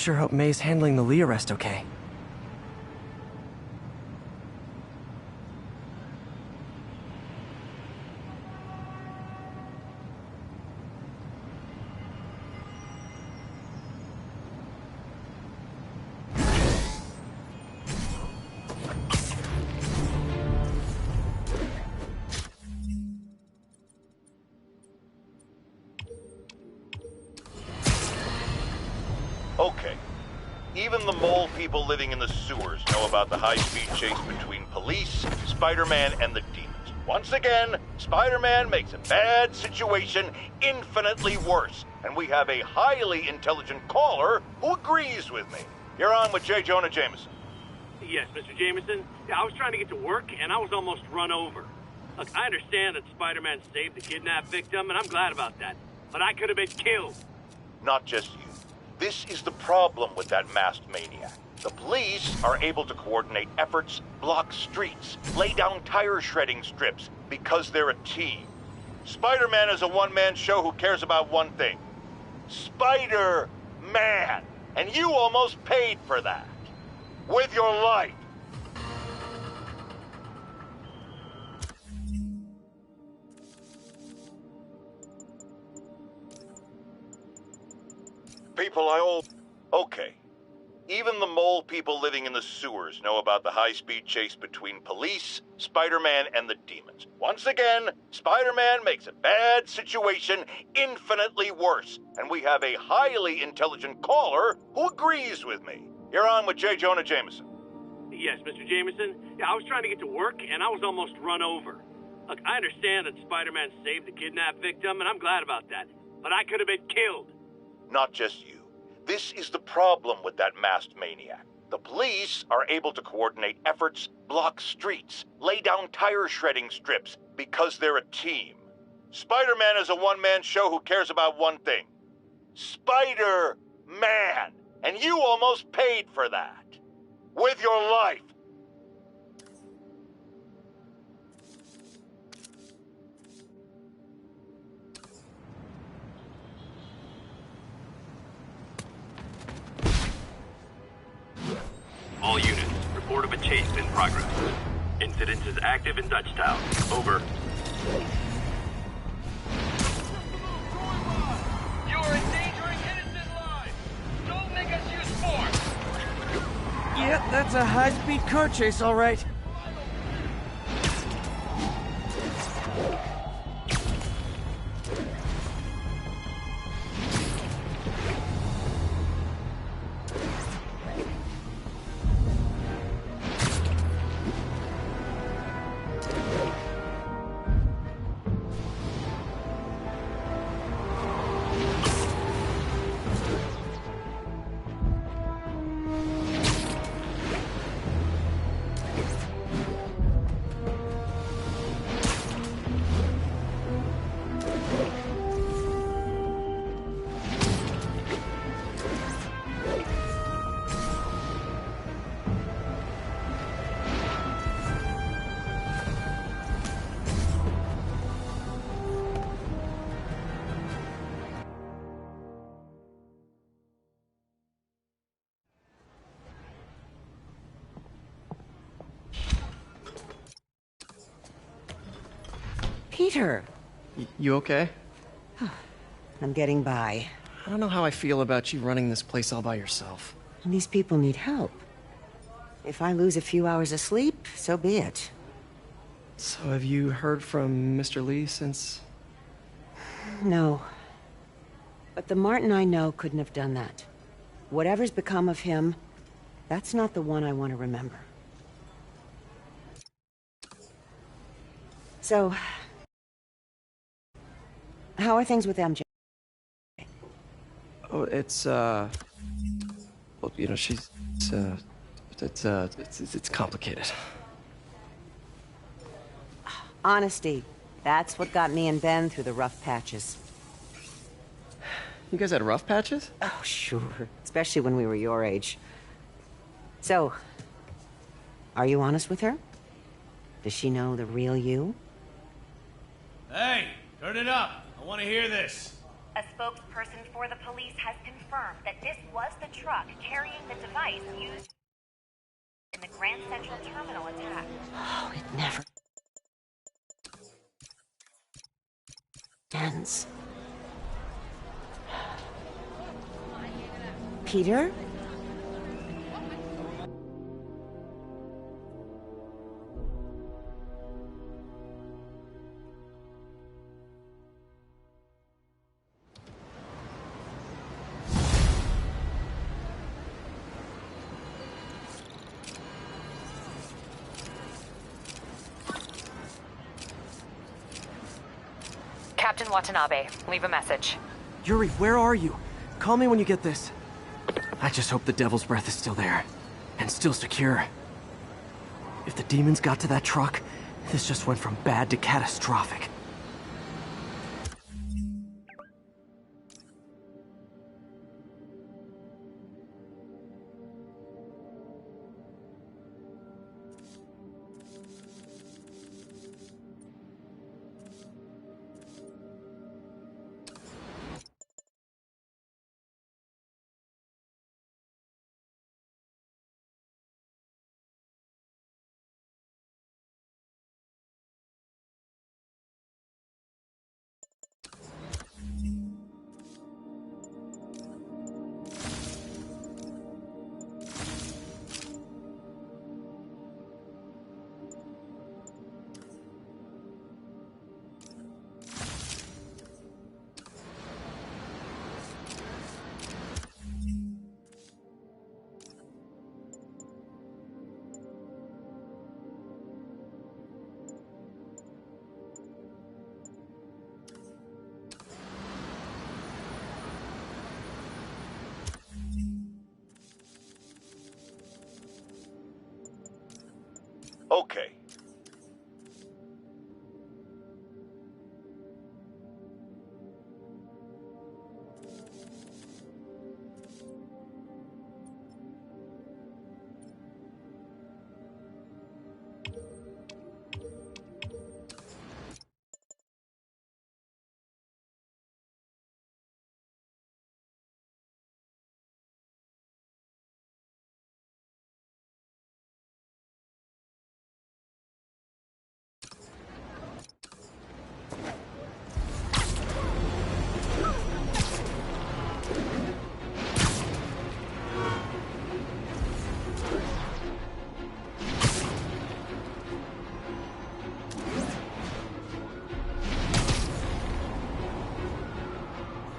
Sure hope May's handling the Lee arrest okay. Okay. Even the mole people living in the sewers know about the high-speed chase between police, Spider-Man, and the demons. Once again, Spider-Man makes a bad situation infinitely worse, and we have a highly intelligent caller who agrees with me. You're on with J. Jonah Jameson. Yes, Mr. Jameson. Yeah, I was trying to get to work, and I was almost run over. Look, I understand that Spider-Man saved the kidnapped victim, and I'm glad about that. But I could have been killed. Not just you. This is the problem with that masked maniac. The police are able to coordinate efforts, block streets, lay down tire shredding strips, because they're a team. Spider-Man is a one-man show who cares about one thing. Spider-Man! And you almost paid for that. With your life. Okay. Even the mole people living in the sewers know about the high-speed chase between police, Spider-Man, and the demons. Once again, Spider-Man makes a bad situation infinitely worse, and we have a highly intelligent caller who agrees with me. You're on with J. Jonah Jameson. Yes, Mr. Jameson. Yeah, I was trying to get to work, and I was almost run over. Look, I understand that Spider-Man saved the kidnapped victim, and I'm glad about that. But I could have been killed. Not just you. This is the problem with that masked maniac. The police are able to coordinate efforts, block streets, lay down tire shredding strips, because they're a team. Spider-Man is a one-man show who cares about one thing. Spider-Man! And you almost paid for that. With your life. All units, report of a chase in progress. Incident is active in Dutchtown. Over. You are endangering innocent lives! Don't make us use force! Yep, that's a high-speed car chase, all right. Peter! You okay? I'm getting by. I don't know how I feel about you running this place all by yourself. And these people need help. If I lose a few hours of sleep, so be it. So have you heard from Mr. Lee since... No. But the Martin I know couldn't have done that. Whatever's become of him, that's not the one I want to remember. So... how are things with MJ? Oh, it's, well, you know, she's, it's complicated. Honesty. That's what got me and Ben through the rough patches. You guys had rough patches? Oh, sure. Especially when we were your age. So, are you honest with her? Does she know the real you? Hey, turn it up. I want to hear this. A spokesperson for the police has confirmed that this was the truck carrying the device used in the Grand Central Terminal attack. Oh, it never ends. Peter? Captain Watanabe, leave a message. Yuri, where are you? Call me when you get this. I just hope the Devil's Breath is still there. And still secure. If the demons got to that truck, this just went from bad to catastrophic. Okay.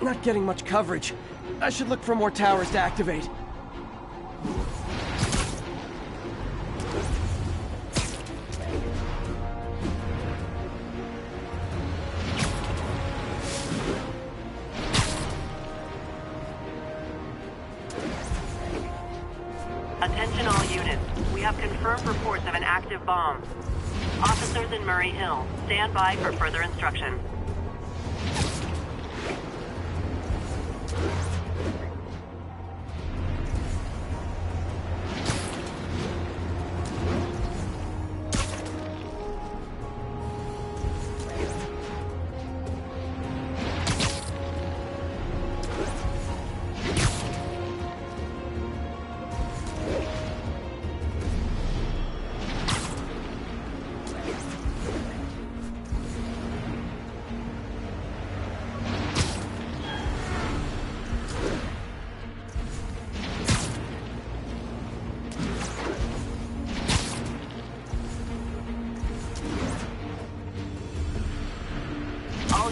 Not getting much coverage. I should look for more towers to activate. Attention all units. We have confirmed reports of an active bomb. Officers in Murray Hill, stand by for further instruction.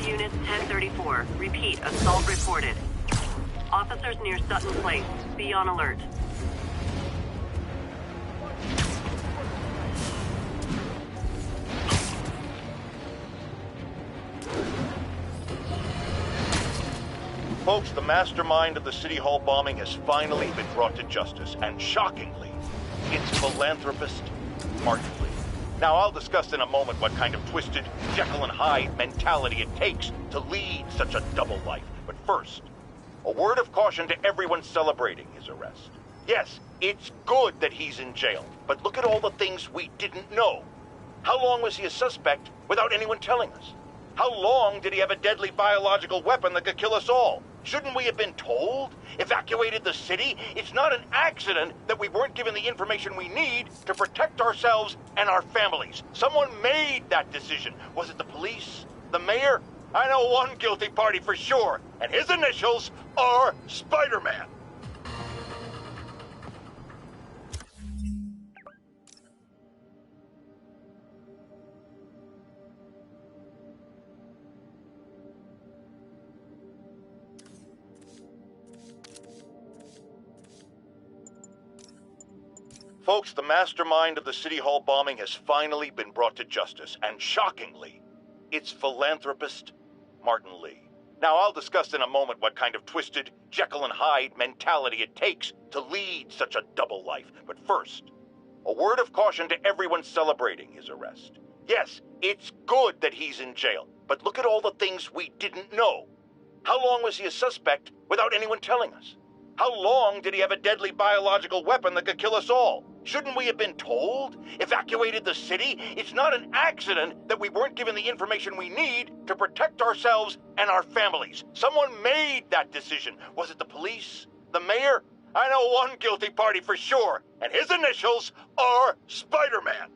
Units 1034. Repeat, assault reported. Officers near Sutton Place. Be on alert. Folks, the mastermind of the City Hall bombing has finally been brought to justice, and shockingly, it's philanthropist Martin Lee. Now, I'll discuss in a moment what kind of twisted Jekyll and Hyde mentality it takes to lead such a double life. But first, a word of caution to everyone celebrating his arrest. Yes, it's good that he's in jail, but look at all the things we didn't know. How long was he a suspect without anyone telling us? How long did he have a deadly biological weapon that could kill us all? Shouldn't we have been told? Evacuated the city? It's not an accident that we weren't given the information we need to protect ourselves and our families. Someone made that decision. Was it the police? The mayor? I know one guilty party for sure, and his initials are Spider-Man. Folks, the mastermind of the City Hall bombing has finally been brought to justice, and shockingly, it's philanthropist Martin Lee. Now, I'll discuss in a moment what kind of twisted Jekyll and Hyde mentality it takes to lead such a double life. But first, a word of caution to everyone celebrating his arrest. Yes, it's good that he's in jail, but look at all the things we didn't know. How long was he a suspect without anyone telling us? How long did he have a deadly biological weapon that could kill us all? Shouldn't we have been told? Evacuated the city? It's not an accident that we weren't given the information we need to protect ourselves and our families. Someone made that decision. Was it the police? The mayor? I know one guilty party for sure, and his initials are Spider-Man.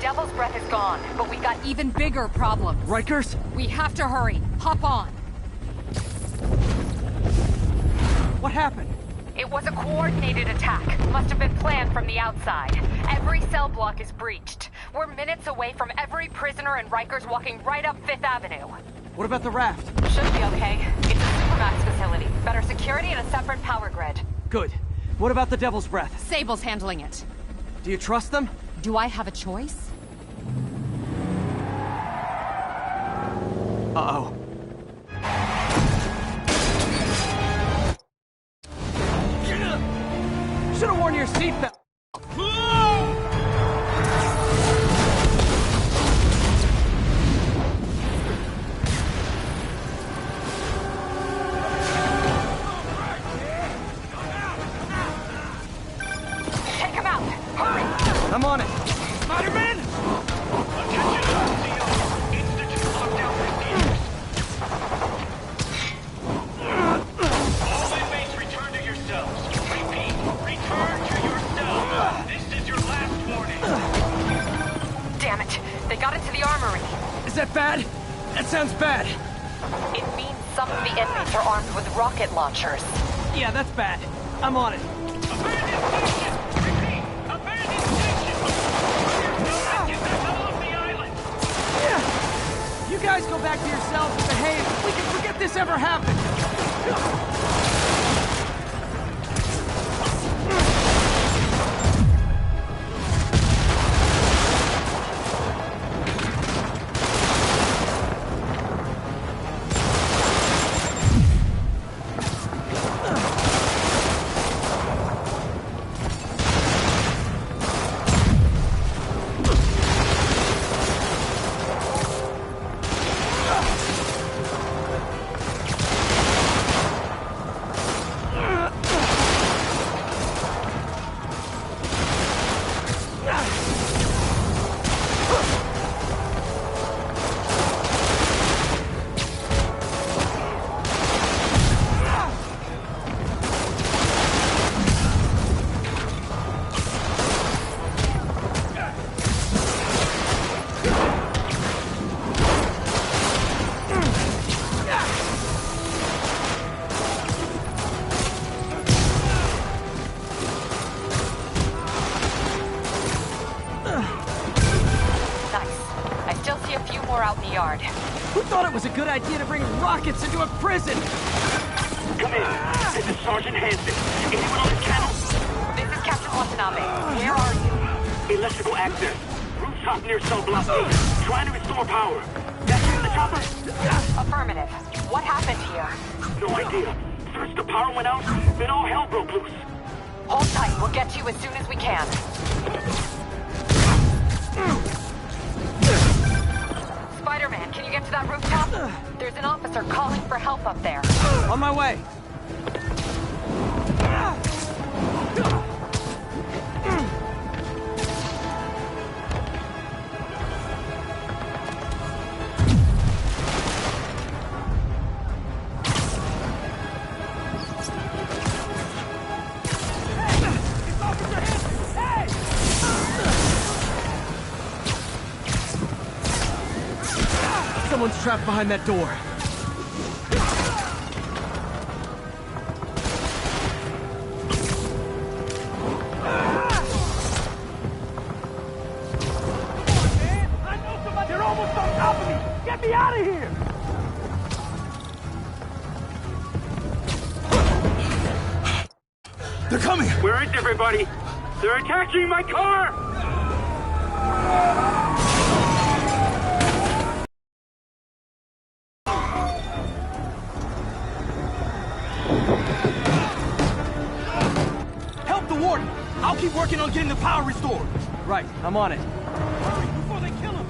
Devil's Breath is gone, but we got even bigger problems. Rikers? We have to hurry. Hop on. What happened? It was a coordinated attack. Must have been planned from the outside. Every cell block is breached. We're minutes away from every prisoner and Rikers walking right up 5th Avenue. What about the raft? Should be okay. It's a supermax facility. Better security and a separate power grid. Good. What about the Devil's Breath? Sable's handling it. Do you trust them? Do I have a choice? Uh-oh. Should've worn your seatbelt. Take him out! Hurry! I'm on it. Spider-Man! All inmates return to your cells. Repeat, return to your cells. This is your last warning. Damn it! They got into the armory. Is that bad? That sounds bad. It means some of the inmates are armed with rocket launchers. Yeah, that's bad. I'm on it. Abandoned station! Repeat, abandoned station! Get the hell off the island! Yeah. You guys go back to your cells and behave. We can forget this ever happened. was a good idea to bring rockets into a prison! Come in. This is Sergeant Hansen. Anyone on the channel? This is Captain Watanabe. Where are you? Electrical access. Rooftop near cell block 8. Trying to restore power. Back here in the chopper? Affirmative. What happened here? No idea. First the power went out, then all hell broke loose. Hold tight. We'll get to you as soon as we can. Spider-Man, can you get to that rooftop? There's an officer calling for help up there. On my way! Someone's trapped behind that door. They're almost on top of me! Get me out of here! They're coming! Where is everybody? They're attacking my car! Help the warden! I'll keep working on getting the power restored! Right, I'm on it. Hurry before they kill him!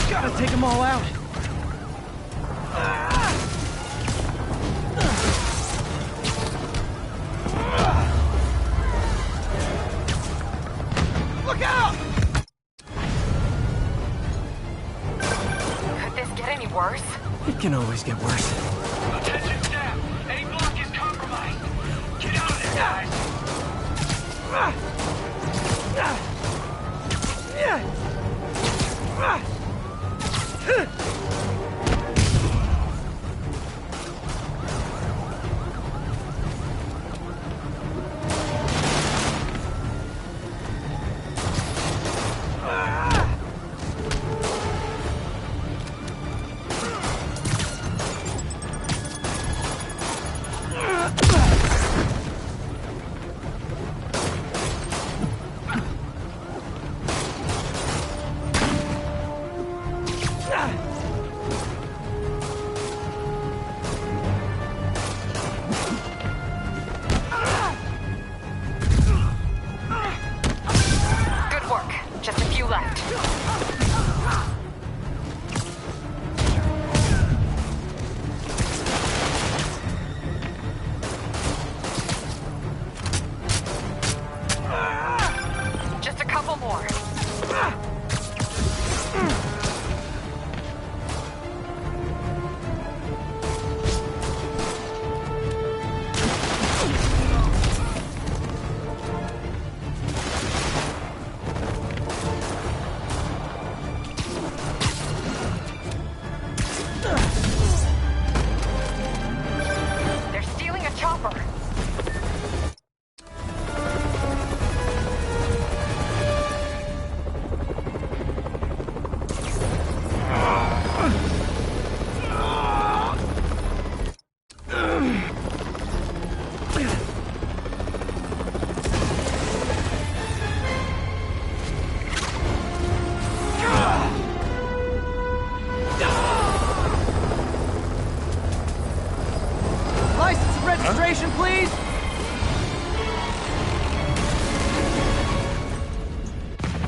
Gotta take them all out! Look out! Could this get any worse? It can always get worse. Attention staff. A block is compromised. Get out of there, guys.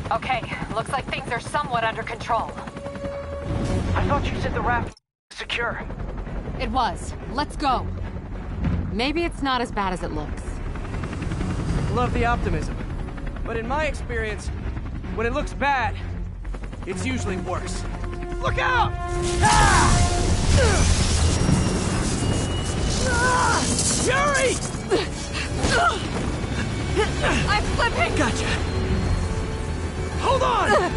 Okay, looks like things are somewhat under control. I thought you said the raft was secure. It was. Let's go. Maybe it's not as bad as it looks. Love the optimism. But in my experience, when it looks bad, it's usually worse. Look out! Ah! Yuri! I'm slipping! Gotcha. Hold on!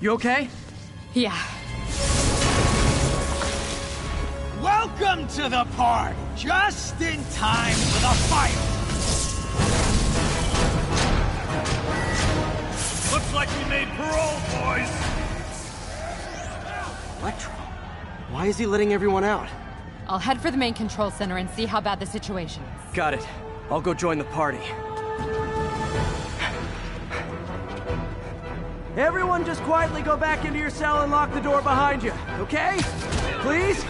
You okay? Yeah. Welcome to the party! Just in time for the fight! Looks like we made parole, boys. Electro? Why is he letting everyone out? I'll head for the main control center and see how bad the situation is. Got it. I'll go join the party. Everyone just quietly go back into your cell and lock the door behind you, okay? Please?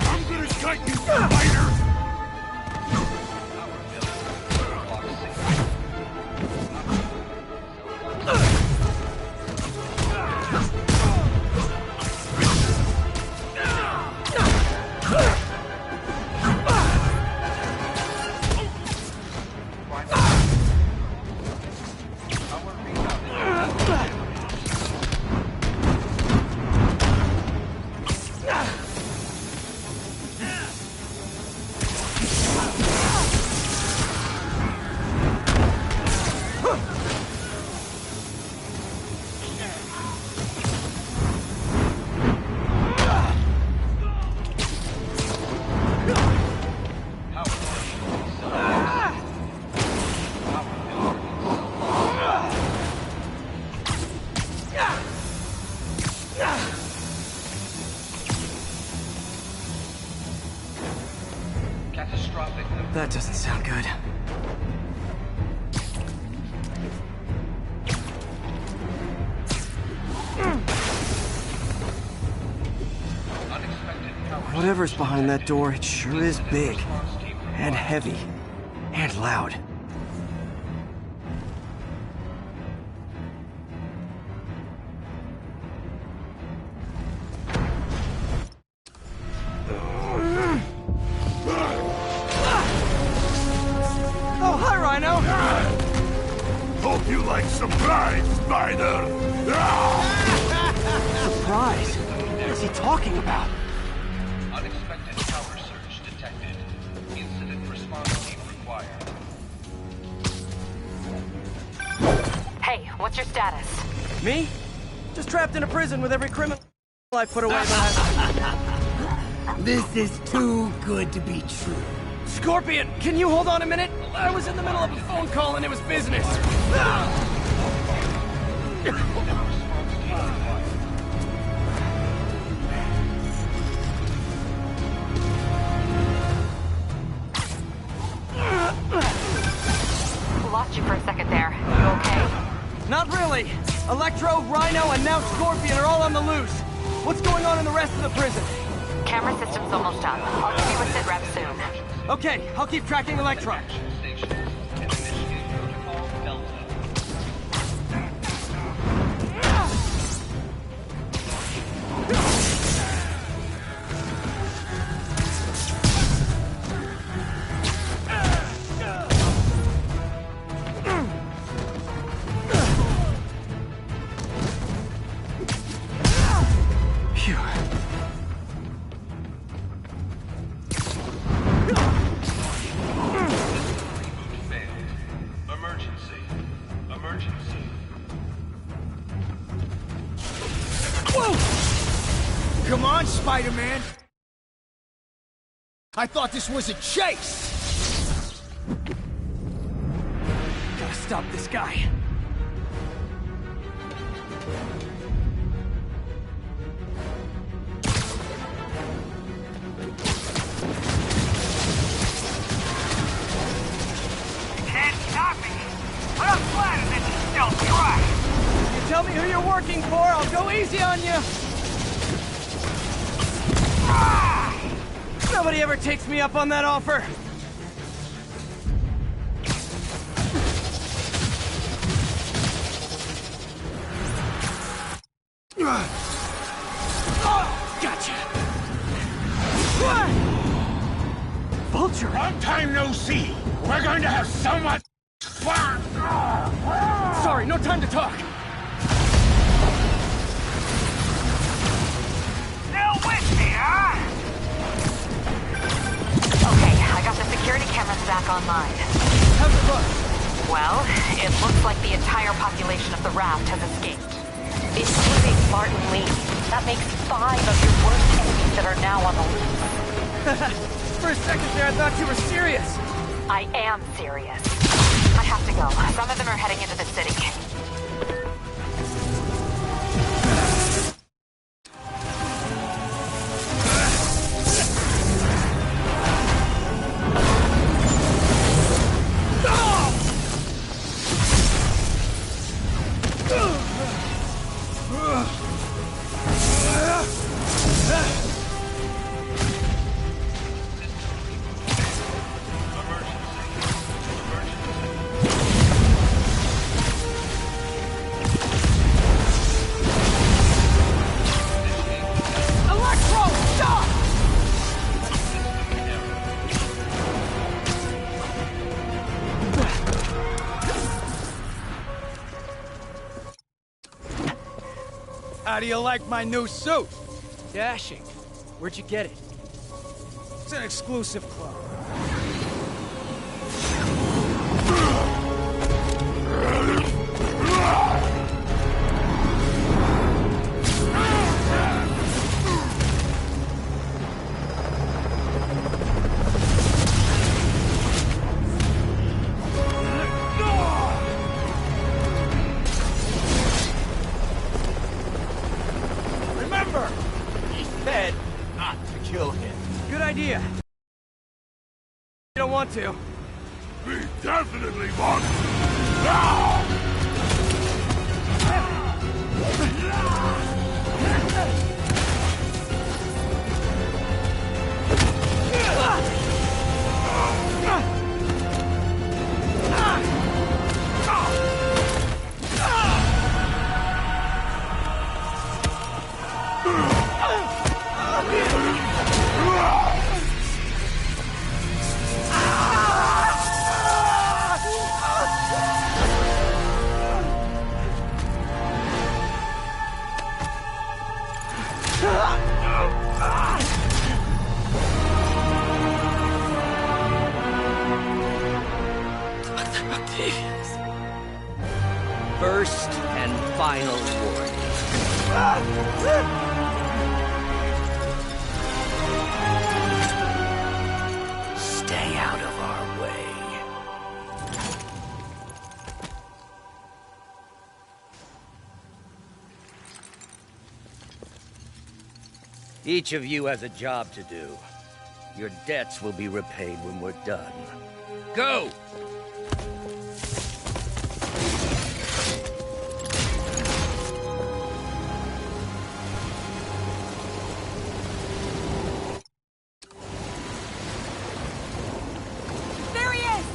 I'm gonna cut you, spider! That doesn't sound good. Whatever's behind that door, it sure is big. And heavy. And loud. Oh, hi, Rhino! Hope you like surprise, Spider! Surprise? What is he talking about? Unexpected power surge detected. Incident response team required. Hey, what's your status? Me? Just trapped in a prison with every criminal I put away behind. This is too good to be true. Scorpion, can you hold on a minute? I was in the middle of a phone call and it was business. Lost you for a second there. You okay? Not really. Electro, Rhino, and now Scorpion are all on the loose. What's going on in the rest of the prison? Camera system's almost up. I'll give you a sit rep soon. Okay, I'll keep tracking Electro. Stations and initiate protocol Delta. Phew. Come on, Spider-Man! I thought this was a chase! Gotta stop this guy. me who you're working for, I'll go easy on you! Nobody ever takes me up on that offer! Gotcha! Vulture! Long time no see! We're going to have so much fun! Sorry, no time to talk! Still with me, huh? Okay, I got the security cameras back online. How's it look? Well, it looks like the entire population of the raft has escaped, including Martin Lee. That makes 5 of your worst enemies that are now on the loose. For a second there, I thought you were serious. I am serious. I have to go. Some of them are heading into the city. How do you like my new suit? Dashing. Where'd you get it? It's an exclusive club. Remember, he said not to kill him. Good idea. You don't want to. We definitely want to. Now! First and final warning. Stay out of our way. Each of you has a job to do. Your debts will be repaid when we're done. Go! There he is!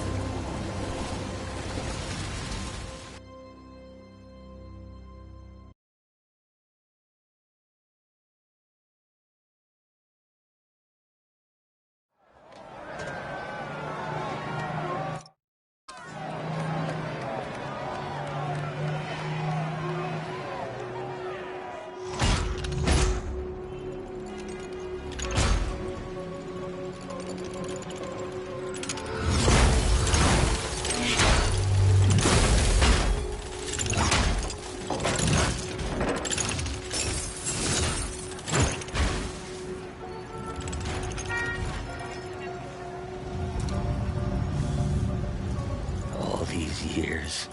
Years.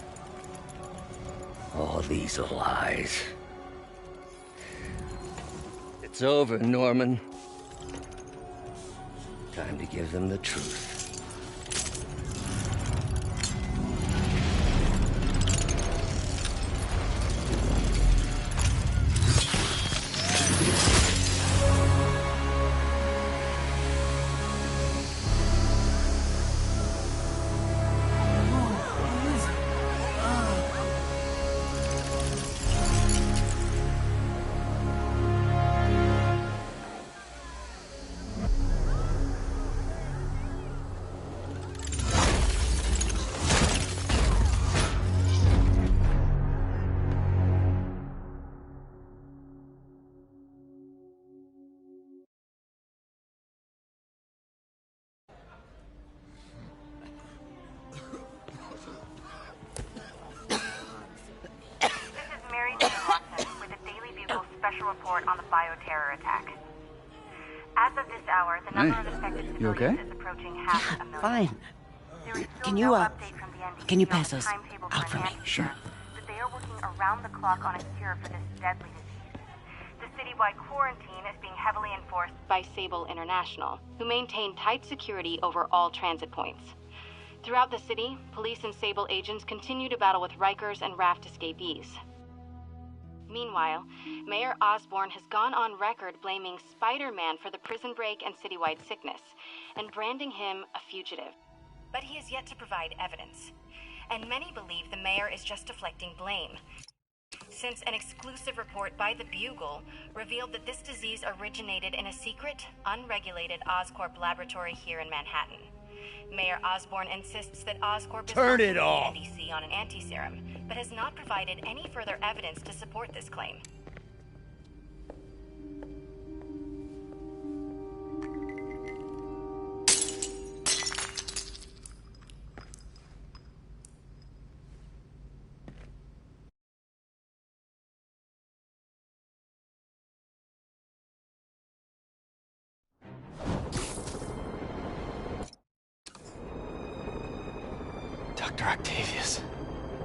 All these lies. It's over, Norman. Time to give them the truth. report on the bioterror attack. As of this hour, the number of infected civilians is approaching half a million. Fine. There is still Can no you, update from the NDC can you on pass the those timetable out for me? enhanced Sure. but they are working around the clock on a cure for this deadly disease. The citywide quarantine is being heavily enforced by Sable International, who maintain tight security over all transit points. Throughout the city, police and Sable agents continue to battle with Rikers and Raft escapees. Meanwhile, Mayor Osborn has gone on record blaming Spider-Man for the prison break and citywide sickness, and branding him a fugitive. but he has yet to provide evidence. And many believe the mayor is just deflecting blame, since an exclusive report by the Bugle revealed that this disease originated in a secret, unregulated Oscorp laboratory here in Manhattan. Mayor Osborn insists that Oscorp is Turn working it with off! the NDC on an anti-serum, but has not provided any further evidence to support this claim. Dr. Octavius.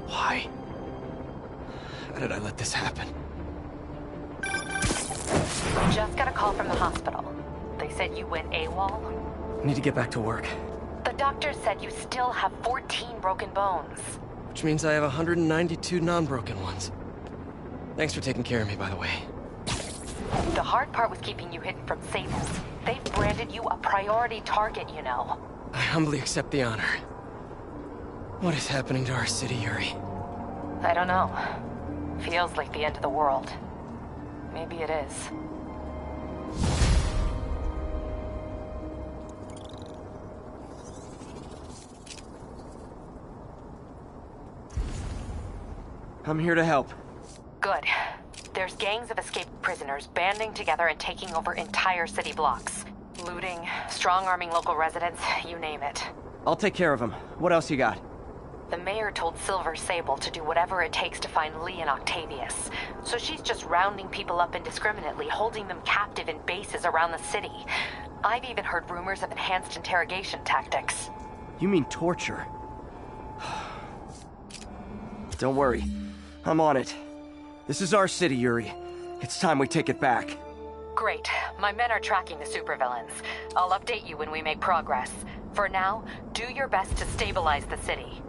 Why? How did I let this happen? Just got a call from the hospital. They said you went AWOL. I need to get back to work. The doctor said you still have 14 broken bones. Which means I have 192 non-broken ones. Thanks for taking care of me, by the way. The hard part was keeping you hidden from Sables. They've branded you a priority target, you know. I humbly accept the honor. What is happening to our city, Yuri? I don't know. Feels like the end of the world. Maybe it is. I'm here to help. Good. There's gangs of escaped prisoners banding together and taking over entire city blocks. Looting, strong-arming local residents, you name it. I'll take care of him. What else you got? The mayor told Silver Sable to do whatever it takes to find Lee and Octavius. So she's just rounding people up indiscriminately, holding them captive in bases around the city. I've even heard rumors of enhanced interrogation tactics. You mean torture? Don't worry. I'm on it. This is our city, Yuri. It's time we take it back. Great. My men are tracking the supervillains. I'll update you when we make progress. For now, do your best to stabilize the city.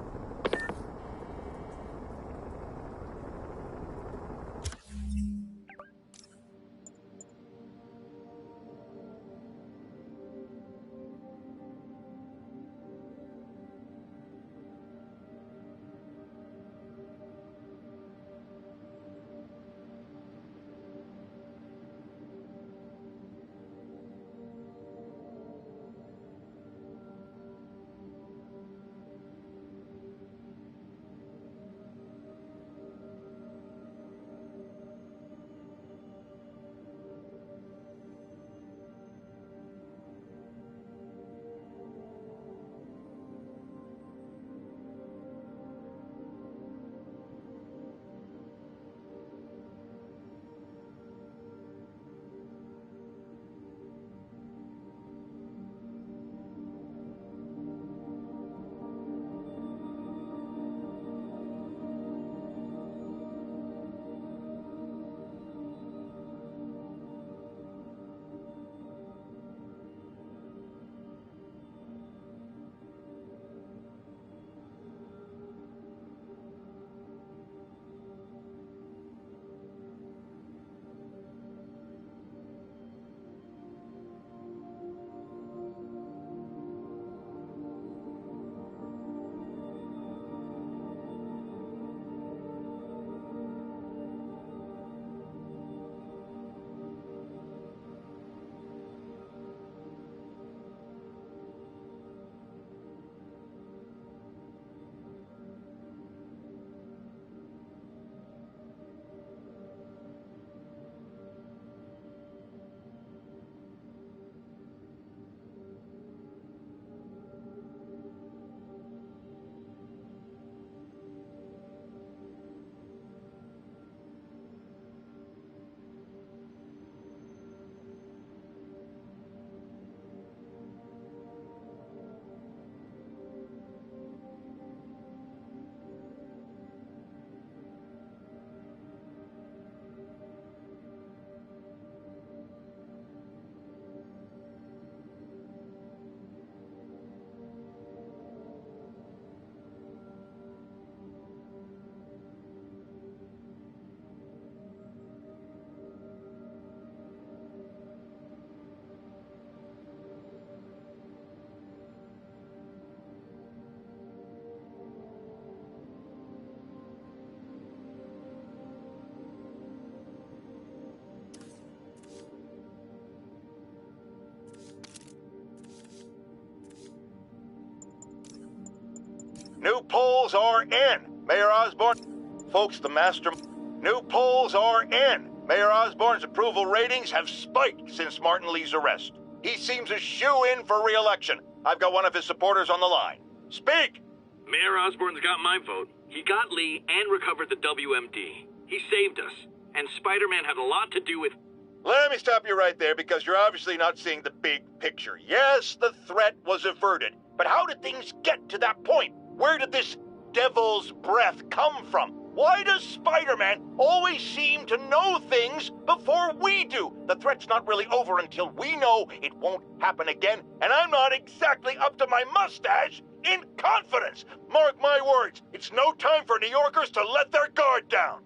New polls are in. Mayor Osborn... Folks, the master... New polls are in. Mayor Osborn's approval ratings have spiked since Martin Lee's arrest. He seems a shoo-in for re-election. I've got one of his supporters on the line. Speak! Mayor Osborn's got my vote. He got Lee and recovered the WMD. He saved us. And Spider-Man had a lot to do with... Let me stop you right there, because you're obviously not seeing the big picture. Yes, the threat was averted, but how did things get to that point? Where did this devil's breath come from? Why does Spider-Man always seem to know things before we do? The threat's not really over until we know it won't happen again, and I'm not exactly up to my mustache in confidence. Mark my words, it's no time for New Yorkers to let their guard down.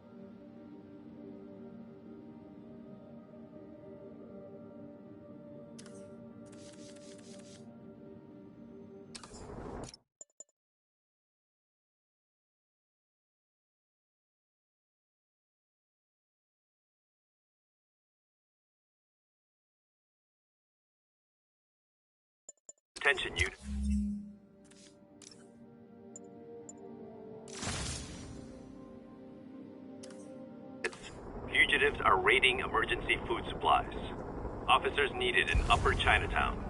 Attention, you... Fugitives are raiding emergency food supplies. Officers needed in Upper Chinatown.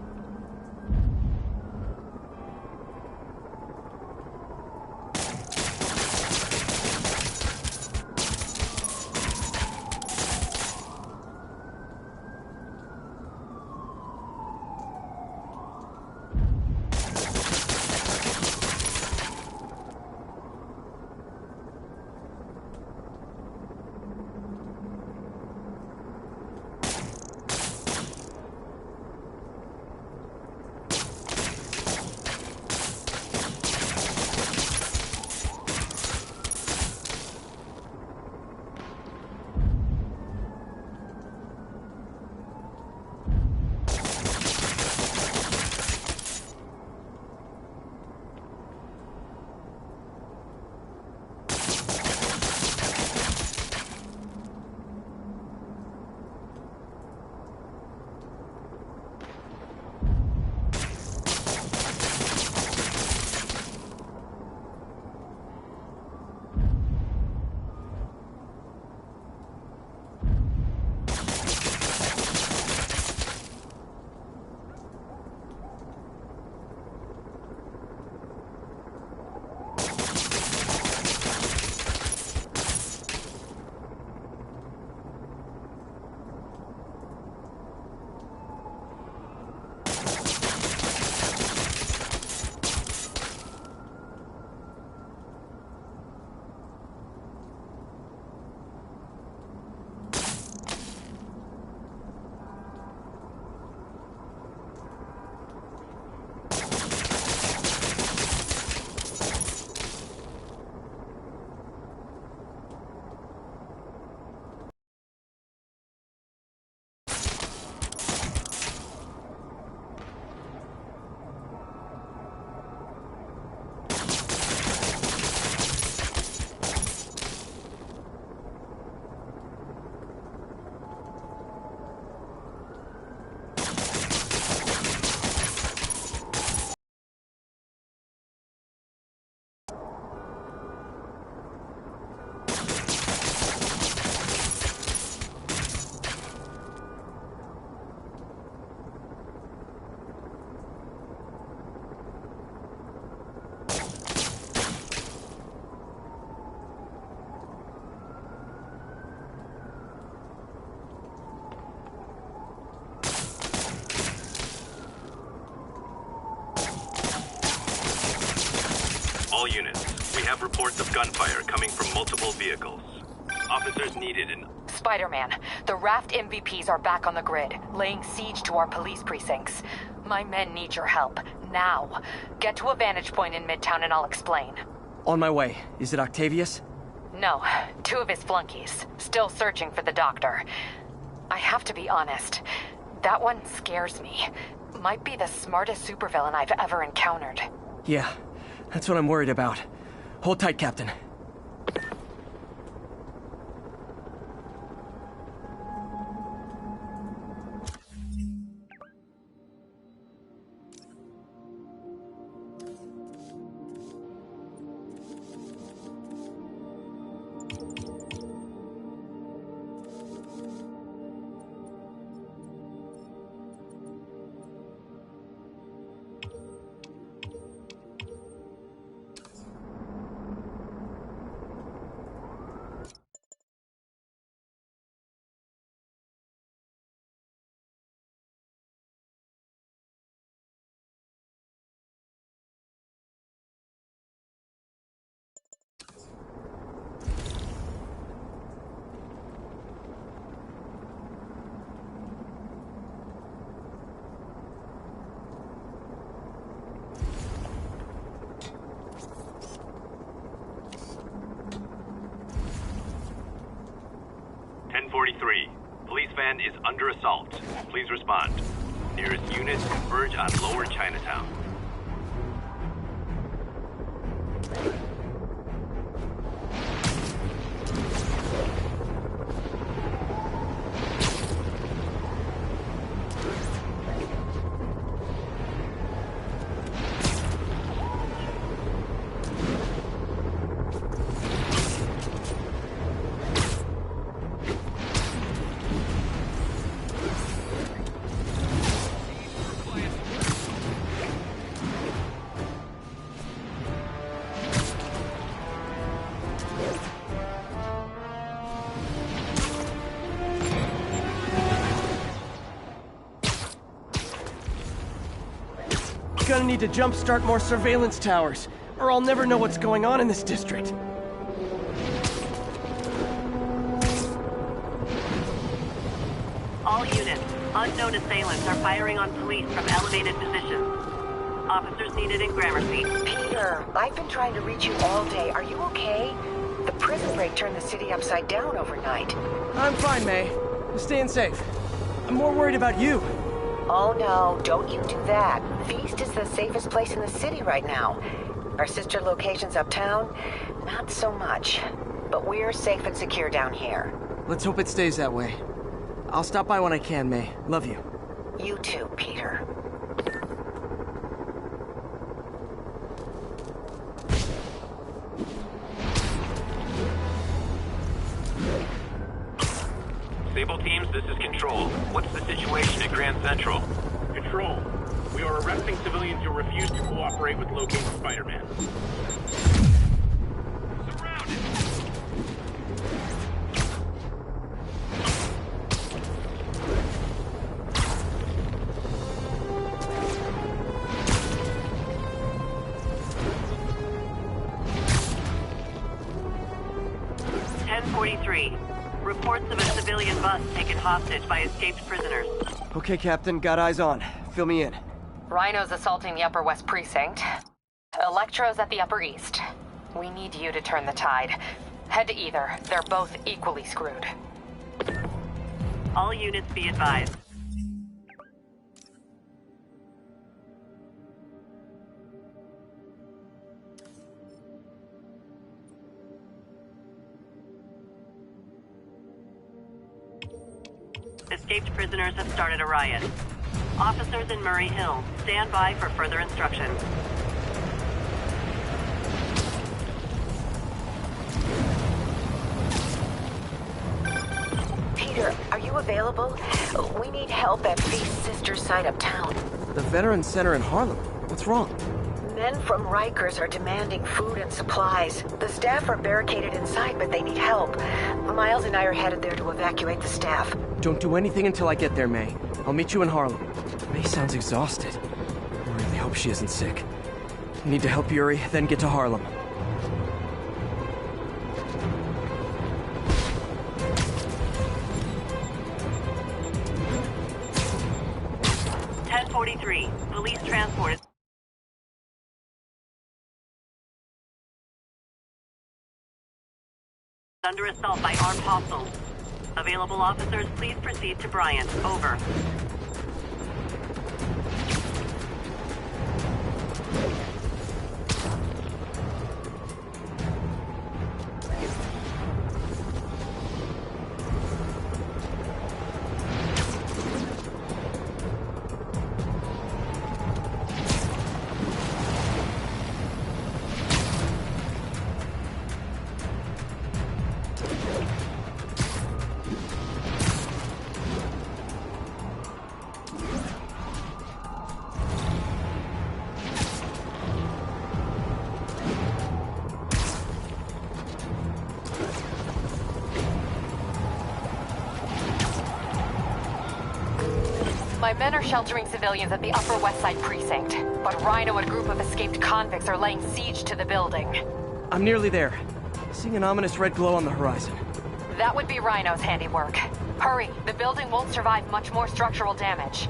All units, we have reports of gunfire coming from multiple vehicles. Officers needed in... Spider-Man, the Raft MVPs are back on the grid, laying siege to our police precincts. My men need your help, now. Get to a vantage point in Midtown and I'll explain. On my way. Is it Octavius? No, 2 of his flunkies, still searching for the doctor. I have to be honest, that one scares me. Might be the smartest supervillain I've ever encountered. Yeah, that's what I'm worried about. Hold tight, Captain. 1043. Police van is under assault. Please respond. Nearest units converge on Lower Chinatown. Gonna need to jumpstart more surveillance towers, or I'll never know what's going on in this district. All units, unknown assailants are firing on police from elevated positions. Officers needed in Gramercy. Peter, I've been trying to reach you all day. Are you okay? The prison break turned the city upside down overnight. I'm fine, May. I'm staying safe. I'm more worried about you. Oh no, don't you do that. Feast is the safest place in the city right now. Our sister locations uptown, not so much. But we're safe and secure down here. Let's hope it stays that way. I'll stop by when I can, May. Love you. You too, Peter. Sable teams, this is Control. What's the situation at Grand Central? Control. We are arresting civilians who refuse to cooperate with locating Spider-Man. Surrounded! Reports of a civilian bus taken hostage by escaped prisoners. Okay, Captain. Got eyes on. Fill me in. Rhino's assaulting the Upper West Precinct. Electro's at the Upper East. We need you to turn the tide. Head to either. They're both equally screwed. All units be advised. Escaped prisoners have started a riot. Officers in Murray Hill, stand by for further instructions. Peter, are you available? We need help at Feast's sister's site uptown. The Veterans Center in Harlem. What's wrong? Men from Rikers are demanding food and supplies. The staff are barricaded inside, but they need help. Miles and I are headed there to evacuate the staff. Don't do anything until I get there, May. I'll meet you in Harlem. May sounds exhausted. I really hope she isn't sick. Need to help Yuri, then get to Harlem. Police transport is under assault by armed hostiles. Available officers, please proceed to Bryant. Over. My men are sheltering civilians at the Upper West Side Precinct, but Rhino and a group of escaped convicts are laying siege to the building. I'm nearly there. Seeing an ominous red glow on the horizon. That would be Rhino's handiwork. Hurry, the building won't survive much more structural damage.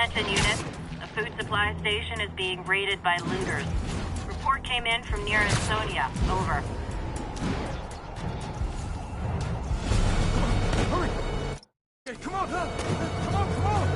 Attention units. A food supply station is being raided by looters. Report came in from near Estonia. Over. Hurry! Hey, come on! Come on, come on!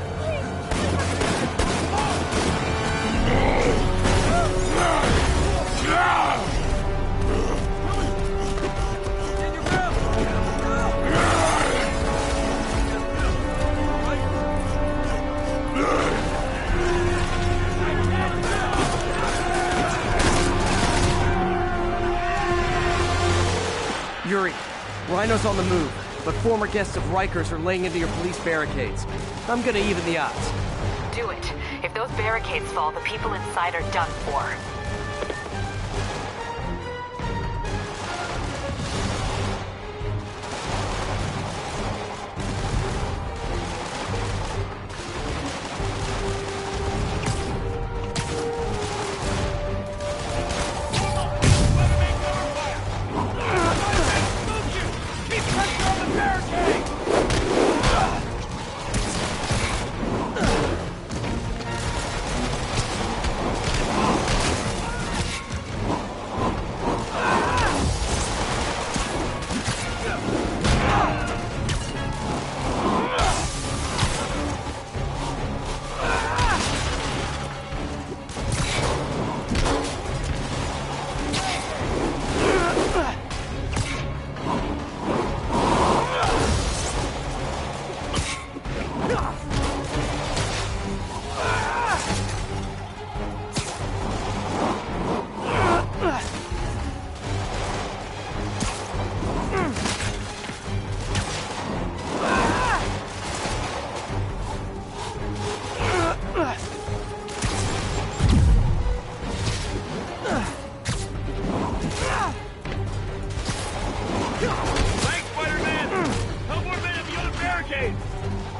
Yuri, Rhino's on the move, but former guests of Rikers are laying into your police barricades. I'm gonna even the odds. Do it. If those barricades fall, the people inside are done for.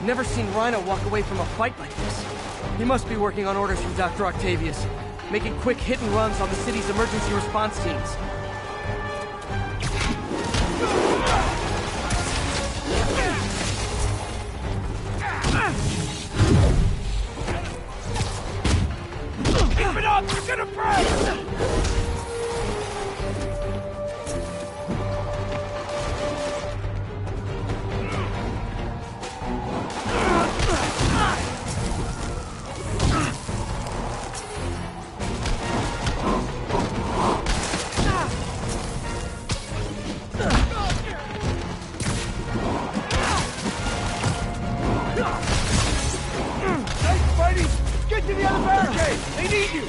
Never seen Rhino walk away from a fight like this. He must be working on orders from Dr. Octavius, making quick hit and runs on the city's emergency response teams. Keep it up! You're gonna break! Get to the other barricade! They need you!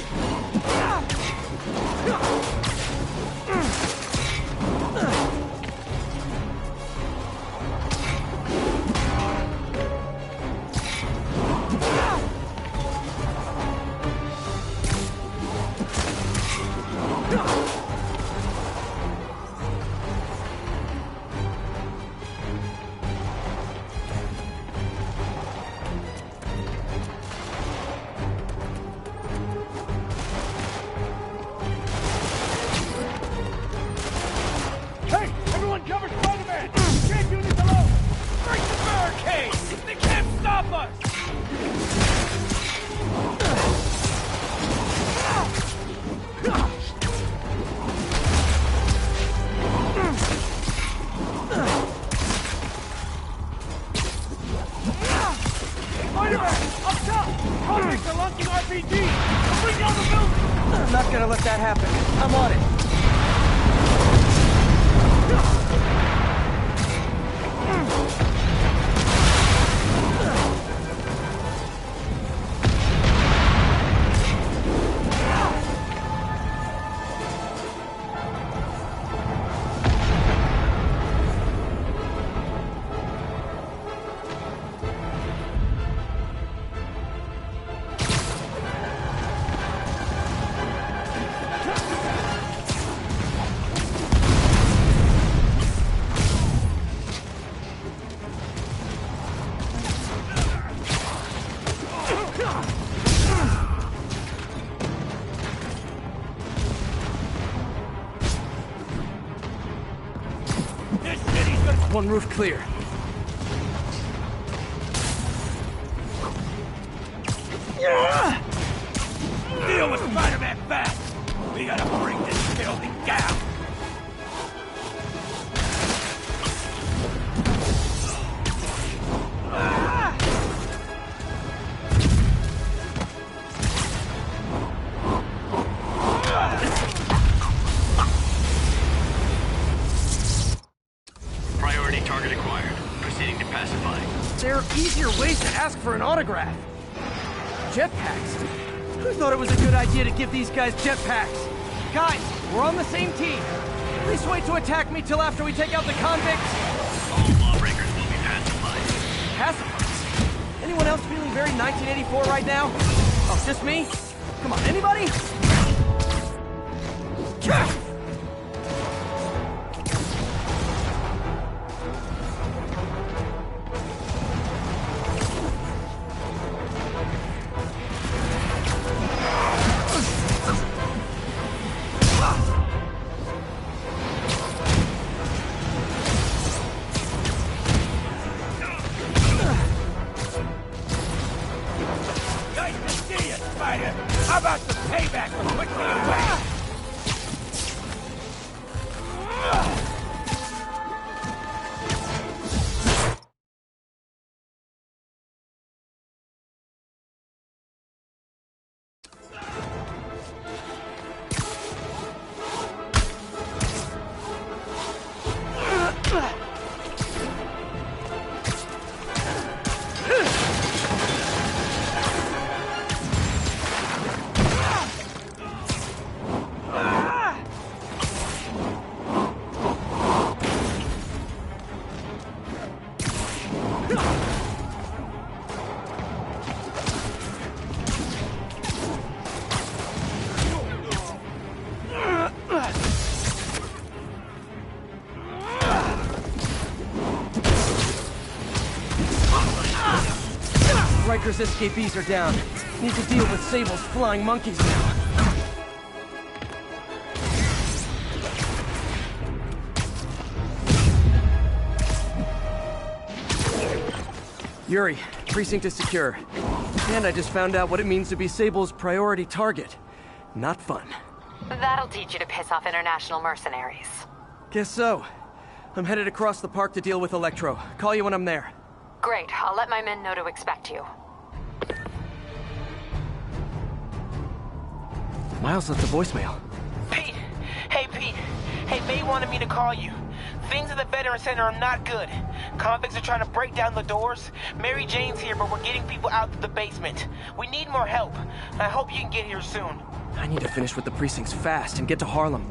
Hey! Everyone cover Spider-Man! We can't do this alone! Break the barricade! They can't stop us! Spider-Man! Up top! Convicts are launching RPGs! They'll bring down the building! I'm not gonna let that happen. I'm on it. One roof clear. Deal with Spider-Man fast! We gotta bring this building down! Priority target acquired. Proceeding to pacify. There are easier ways to ask for an autograph. Jetpacks? Who thought it was a good idea to give these guys jetpacks? Guys, we're on the same team. Please wait to attack me till after we take out the convicts. All lawbreakers will be pacified. Pacified? Anyone else feeling very 1984 right now? Oh, just me? Come on, anybody? Nice to see you, Spider! How about some payback for putting me away? Riker's escapees are down. Need to deal with Sable's flying monkeys now. Yuri, precinct is secure. And I just found out what it means to be Sable's priority target. Not fun. That'll teach you to piss off international mercenaries. Guess so. I'm headed across the park to deal with Electro. Call you when I'm there. Great. I'll let my men know to expect you. Miles left a voicemail. Pete! Hey, Pete. Hey, May wanted me to call you. Things at the Veteran Center are not good. Convicts are trying to break down the doors. Mary Jane's here, but we're getting people out to the basement. We need more help. I hope you can get here soon. I need to finish with the precincts fast and get to Harlem.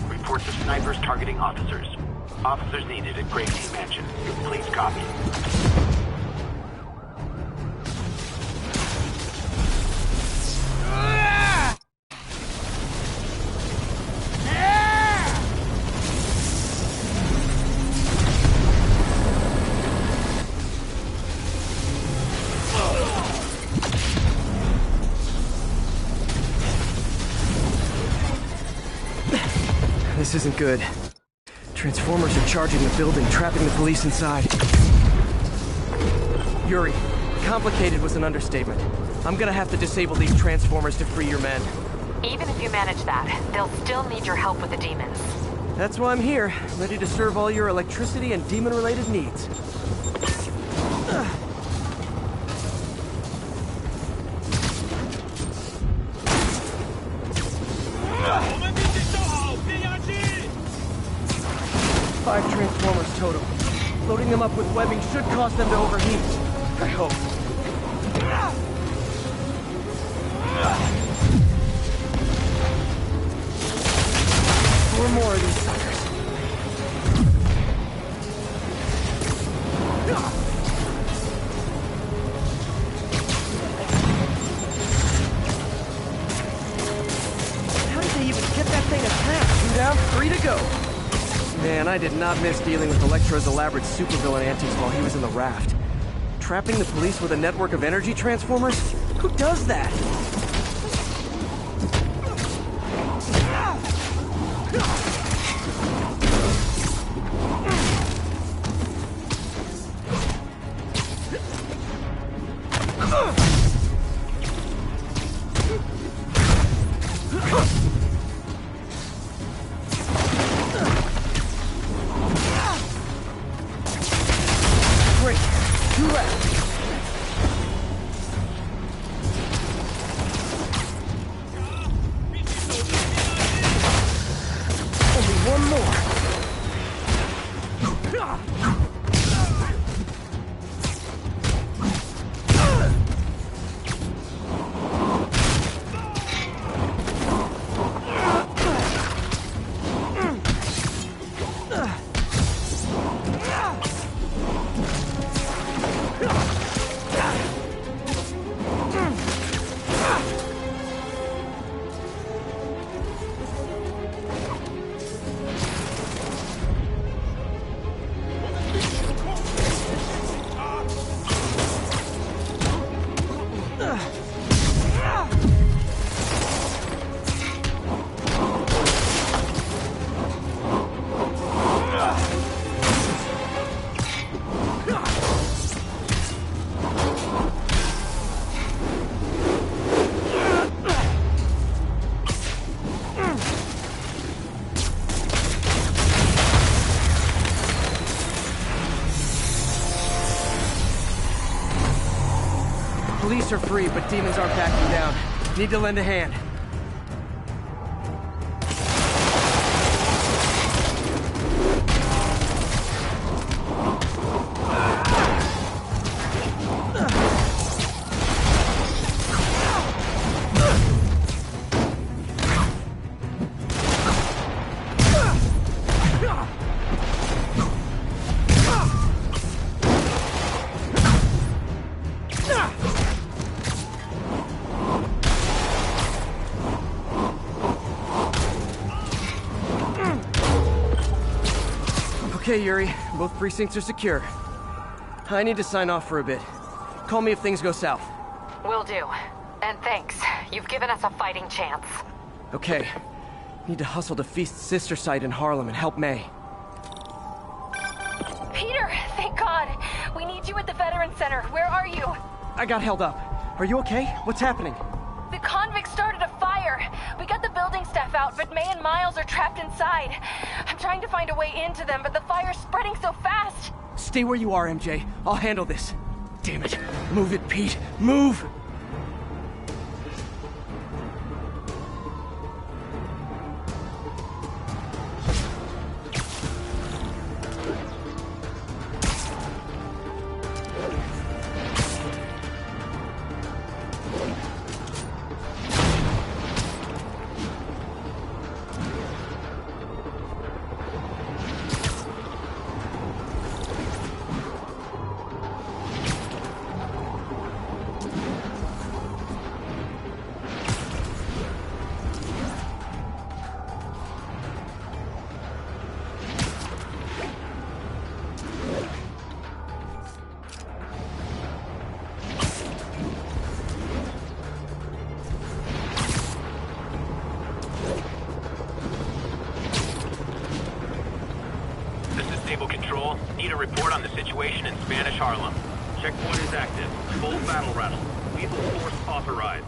Reports of snipers targeting officers. Officers needed at Grade T Mansion. Please copy. This isn't good. Transformers are charging the building, trapping the police inside. Yuri, complicated was an understatement. I'm gonna have to disable these transformers to free your men. Even if you manage that, they'll still need your help with the demons. That's why I'm here, ready to serve all your electricity and demon-related needs. Five transformers total. Loading them up with webbing should cause them to overheat. I hope. 4 more of these suckers. How did they even get that thing attached? 2 down, 3 to go. Man, I did not miss dealing with Electro's elaborate supervillain antics while he was in the raft. Trapping the police with a network of energy transformers? Who does that? Great. 2 left. Only 1 more. Police are free, but demons aren't backing down. Need to lend a hand. Okay, Yuri. Both precincts are secure. I need to sign off for a bit. Call me if things go south. Will do. And thanks. You've given us a fighting chance. Okay. Need to hustle to Feast's sister site in Harlem and help May. Peter, thank God. We need you at the Veterans Center. Where are you? I got held up. Are you okay? What's happening? The convicts started a fire. We got the building staff out, but May and Miles are trapped inside. I'm trying to find a way into them, but the fire's spreading so fast. Stay where you are, MJ. I'll handle this. Damn it. Move it, Pete. Move! Control, need a report on the situation in Spanish Harlem. Checkpoint is active. Full battle rattle. Lethal force authorized.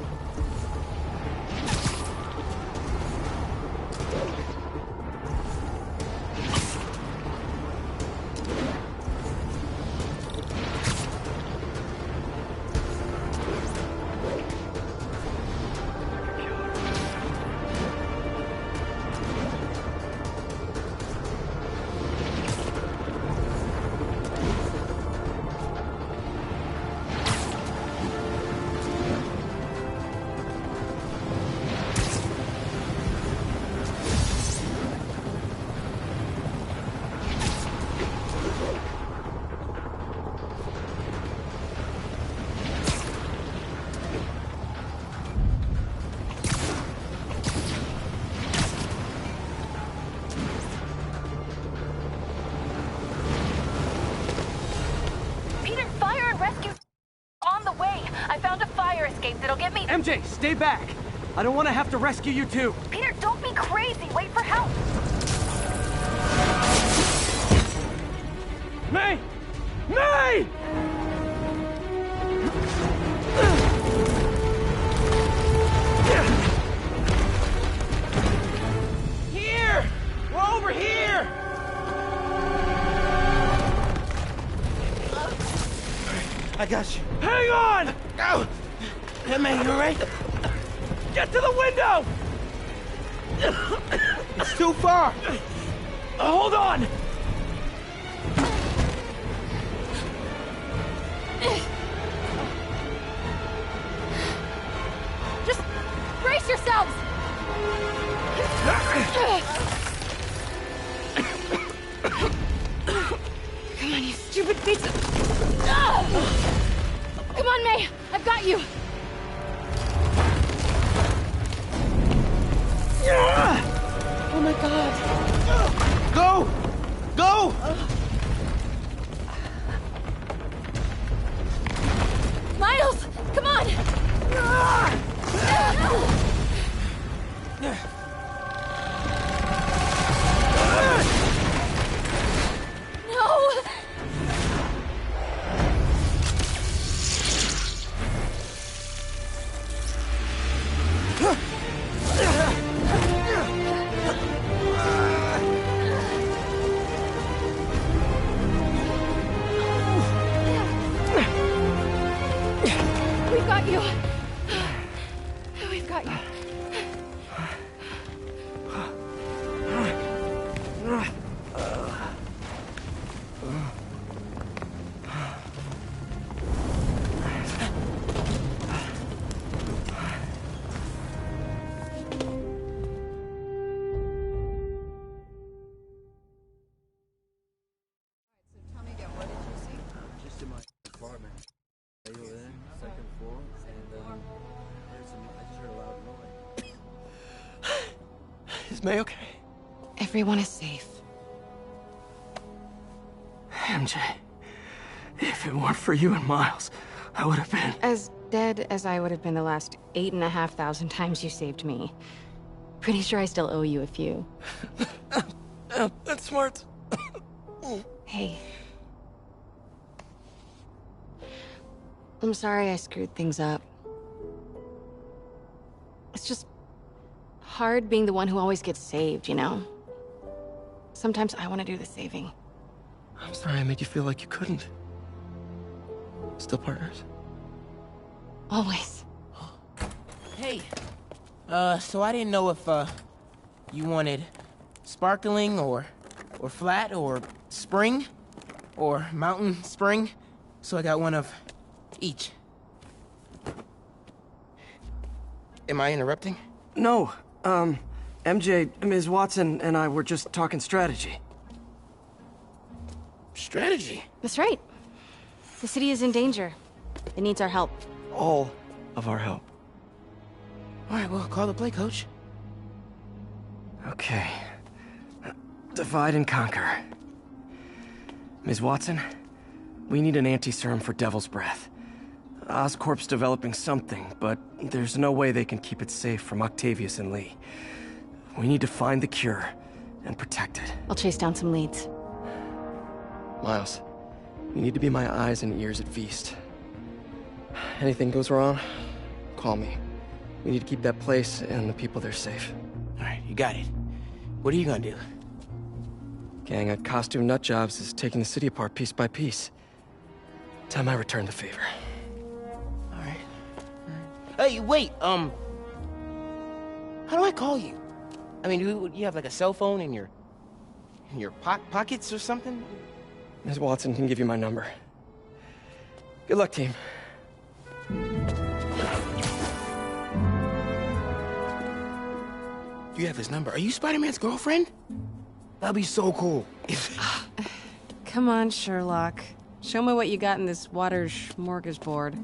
stay back. I don't want to have to rescue you too. Peter, don't be crazy. Wait for help. May! May! Here! We're over here! I got you. Hang on! Go! Hey, man, you alright? Get to the window! It's too far. Hold on! Just brace yourselves! Come on, you stupid pizza! Come on, May! I've got you! Oh my god! Go! Go! Miles! Come on! No! We've got you. We've got you. Just in my apartment. Over there, second floor, and I just heard a loud noise. Is May okay? Everyone is safe. MJ, if it weren't for you and Miles, I would have been... As dead as I would have been the last 8,500 times you saved me. Pretty sure I still owe you a few. That's smart. Hey. I'm sorry I screwed things up. It's just hard being the one who always gets saved, you know? Sometimes I want to do the saving. I'm sorry I made you feel like you couldn't. Still partners? Always. Hey. So I didn't know if, you wanted sparkling or flat or spring or mountain spring. So I got one of each. Am I interrupting? No. MJ, Ms. Watson, and I were just talking strategy. Strategy? That's right. The city is in danger. It needs our help. All of our help. All right, well, call the play, coach. Okay. Divide and conquer. Ms. Watson, we need an anti-serum for Devil's Breath. Oscorp's developing something, but there's no way they can keep it safe from Octavius and Lee. We need to find the cure and protect it. I'll chase down some leads. Miles, you need to be my eyes and ears at Feast. Anything goes wrong, call me. We need to keep that place and the people there safe. All right, you got it. What are you gonna do? Gang at Costume Nut Jobs is taking the city apart piece by piece. Time I return the favor. All right. Hey, wait, how do I call you? I mean, do you have like a cell phone in your pockets or something? Ms. Watson can give you my number. Good luck, team. You have his number. Are you Spider-Man's girlfriend? That'd be so cool. Come on, Sherlock. Show me what you got in this water smorgasbord.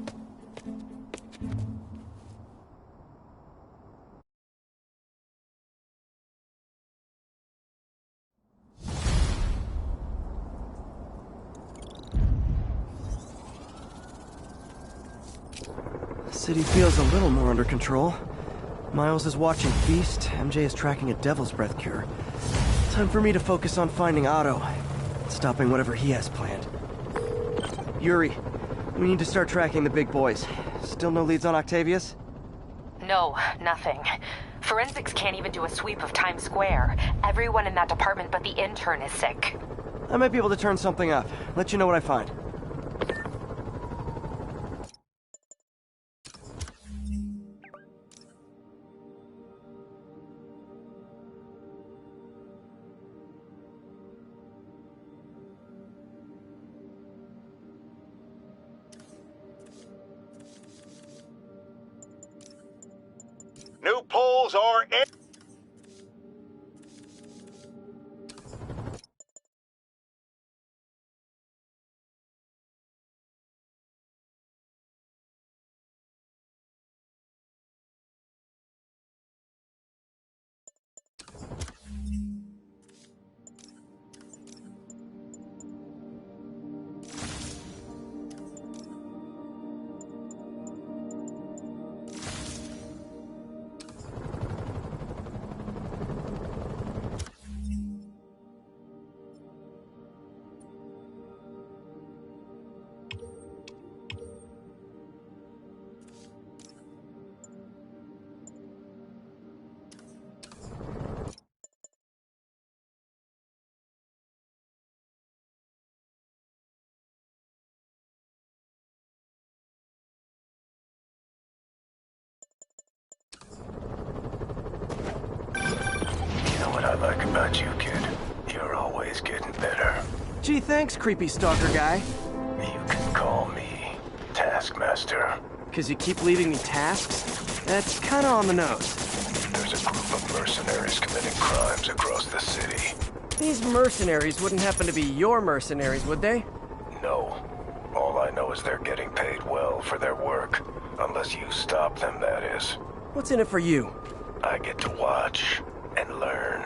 City feels a little more under control. Miles is watching Feast, MJ is tracking a Devil's Breath cure. Time for me to focus on finding Otto, and stopping whatever he has planned. Yuri, we need to start tracking the big boys. Still no leads on Octavius? No, nothing. Forensics can't even do a sweep of Times Square. Everyone in that department but the intern is sick. I might be able to turn something up. Let you know what I find. New polls are in. What I like about you, kid, you're always getting better. Gee, thanks, creepy stalker guy. You can call me Taskmaster. 'Cause you keep leaving me tasks? That's kinda on the nose. There's a group of mercenaries committing crimes across the city. These mercenaries wouldn't happen to be your mercenaries, would they? No. All I know is they're getting paid well for their work. Unless you stop them, that is. What's in it for you? I get to watch and learn.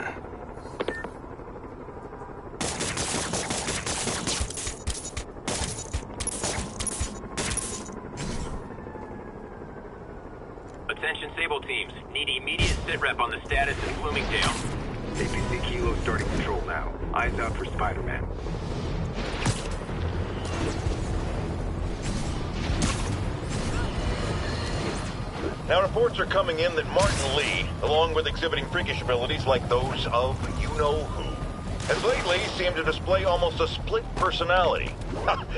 Attention Sable teams. Need immediate sit rep on the status in Bloomingdale. APC Kilo starting control now. Eyes out for Spider-Man. Now, reports are coming in that Martin Lee, along with exhibiting freakish abilities like those of you-know-who, has lately seemed to display almost a split personality.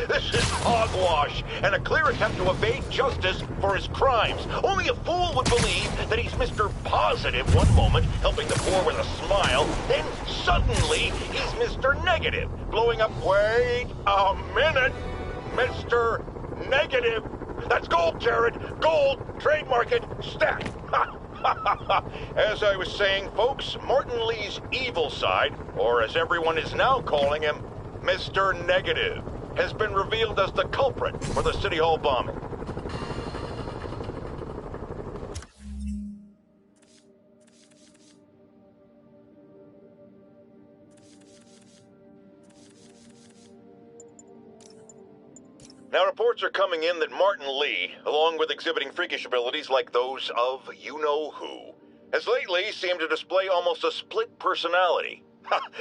This is hogwash and a clear attempt to evade justice for his crimes. Only a fool would believe that he's Mr. Positive one moment, helping the poor with a smile, then suddenly he's Mr. Negative, blowing up, wait a minute, Mr. Negative. That's gold, Jared. Gold. Trademark it. Stat. As I was saying, folks, Martin Lee's evil side, or as everyone is now calling him, Mr. Negative, has been revealed as the culprit for the City Hall bombing. Now, reports are coming in that Martin Lee, along with exhibiting freakish abilities like those of you-know-who, has lately seemed to display almost a split personality.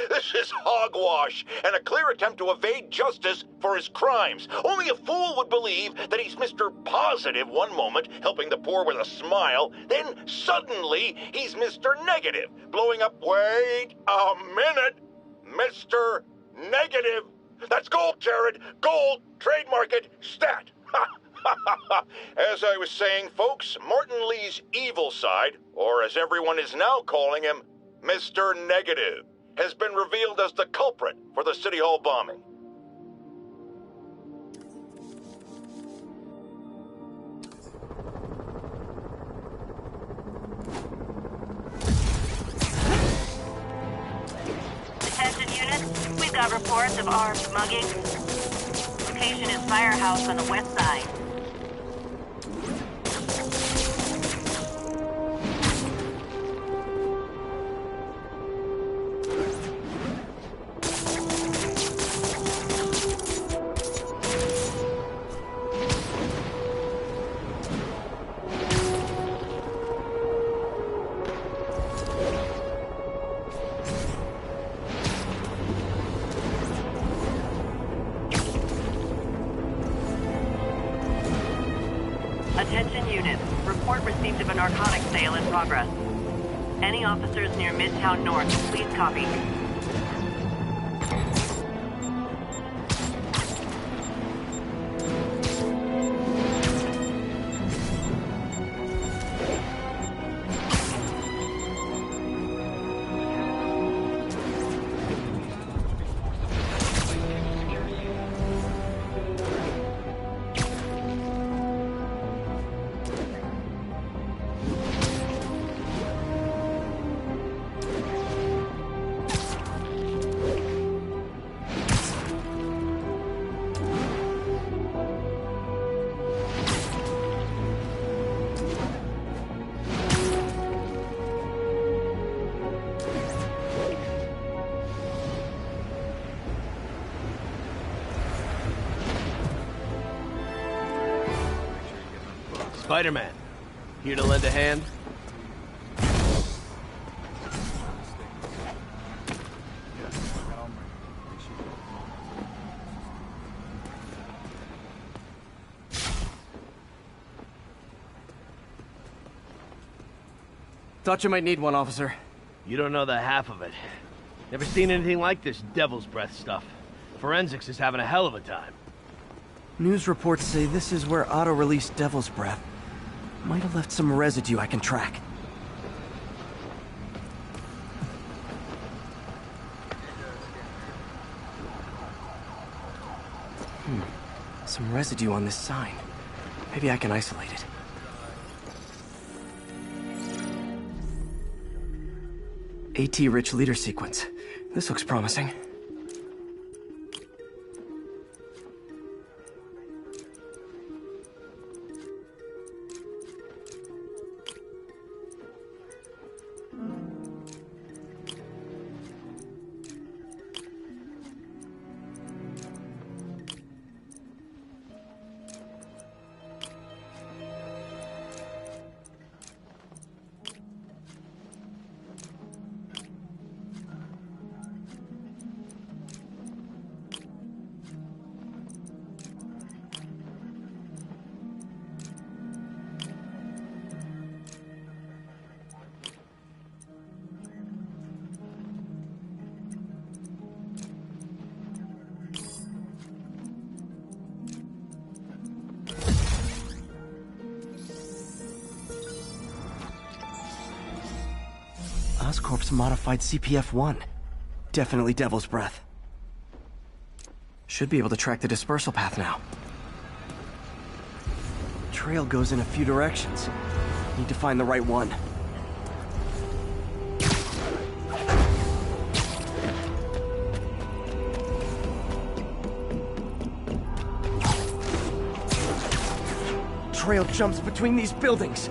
This is hogwash and a clear attempt to evade justice for his crimes. Only a fool would believe that he's Mr. Positive one moment, helping the poor with a smile, then suddenly he's Mr. Negative, blowing up, wait a minute, Mr. Negative. That's gold, Jared. Gold. Trademark it. Stat. As I was saying, folks, Martin Lee's evil side, or as everyone is now calling him, Mr. Negative, has been revealed as the culprit for the City Hall bombing. Attention units, we've got reports of armed mugging. Location is Firehouse on the west side. All units, report received of a narcotics sale in progress. Any officers near Midtown North, please copy. Spider-Man, here to lend a hand? Thought you might need one, officer. You don't know the half of it. Never seen anything like this devil's breath stuff. Forensics is having a hell of a time. News reports say this is where Otto released Devil's Breath. Might have left some residue I can track. Some residue on this sign. Maybe I can isolate it. AT-rich leader sequence. This looks promising. Oscorp's modified CPF-1. Definitely Devil's Breath. Should be able to track the dispersal path now. Trail goes in a few directions. Need to find the right one. Trail jumps between these buildings.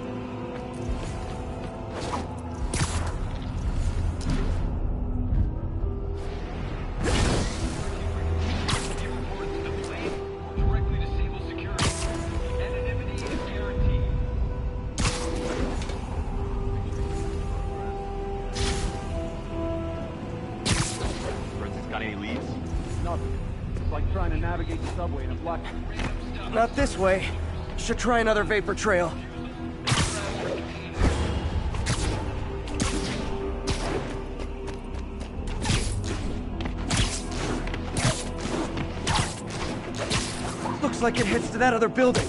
Not this way. Should try another vapor trail. Looks like it hits to that other building.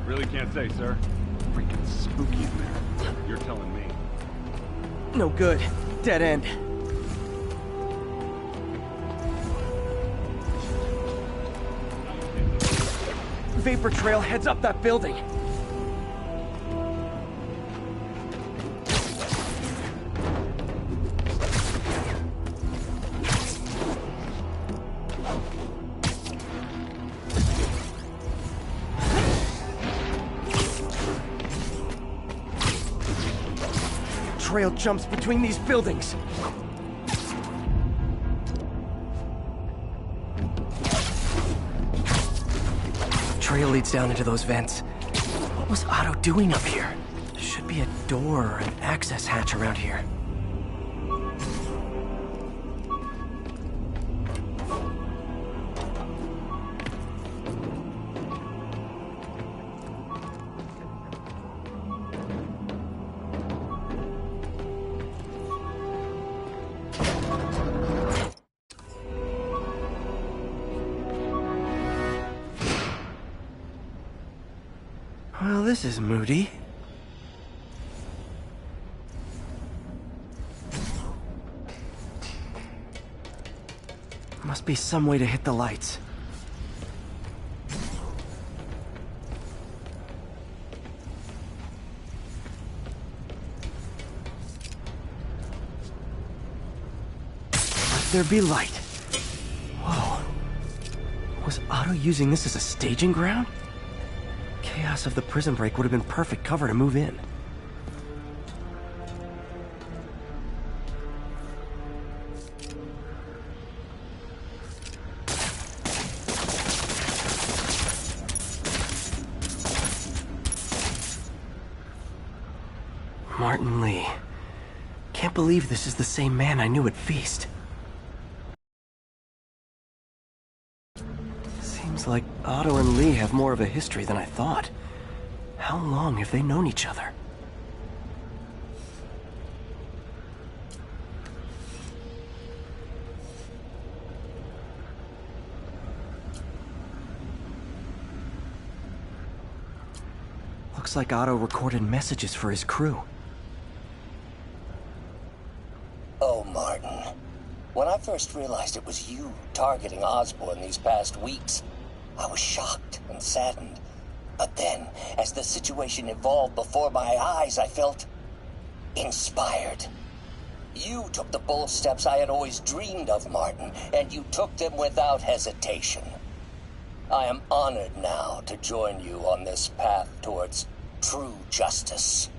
Really can't say, sir. Freaking spooky in there. You're telling me. No good. Dead end. Vapor trail heads up that building. trail jumps between these buildings. Trail leads down into those vents. What was Otto doing up here? There should be a door or an access hatch around here. Well, this is moody. Must be some way to hit the lights. Let there be light. Whoa. Was Otto using this as a staging ground? Chaos of the prison break would have been perfect cover to move in. Martin Lee. Can't believe this is the same man I knew at Feast. Seems like Otto and Lee have more of a history than I thought. How long have they known each other? Looks like Otto recorded messages for his crew. Oh, Martin. When I first realized it was you targeting Osborn these past weeks, I was shocked and saddened. But then, as the situation evolved before my eyes, I felt inspired. You took the bold steps I had always dreamed of, Martin, and you took them without hesitation. I am honored now to join you on this path towards true justice.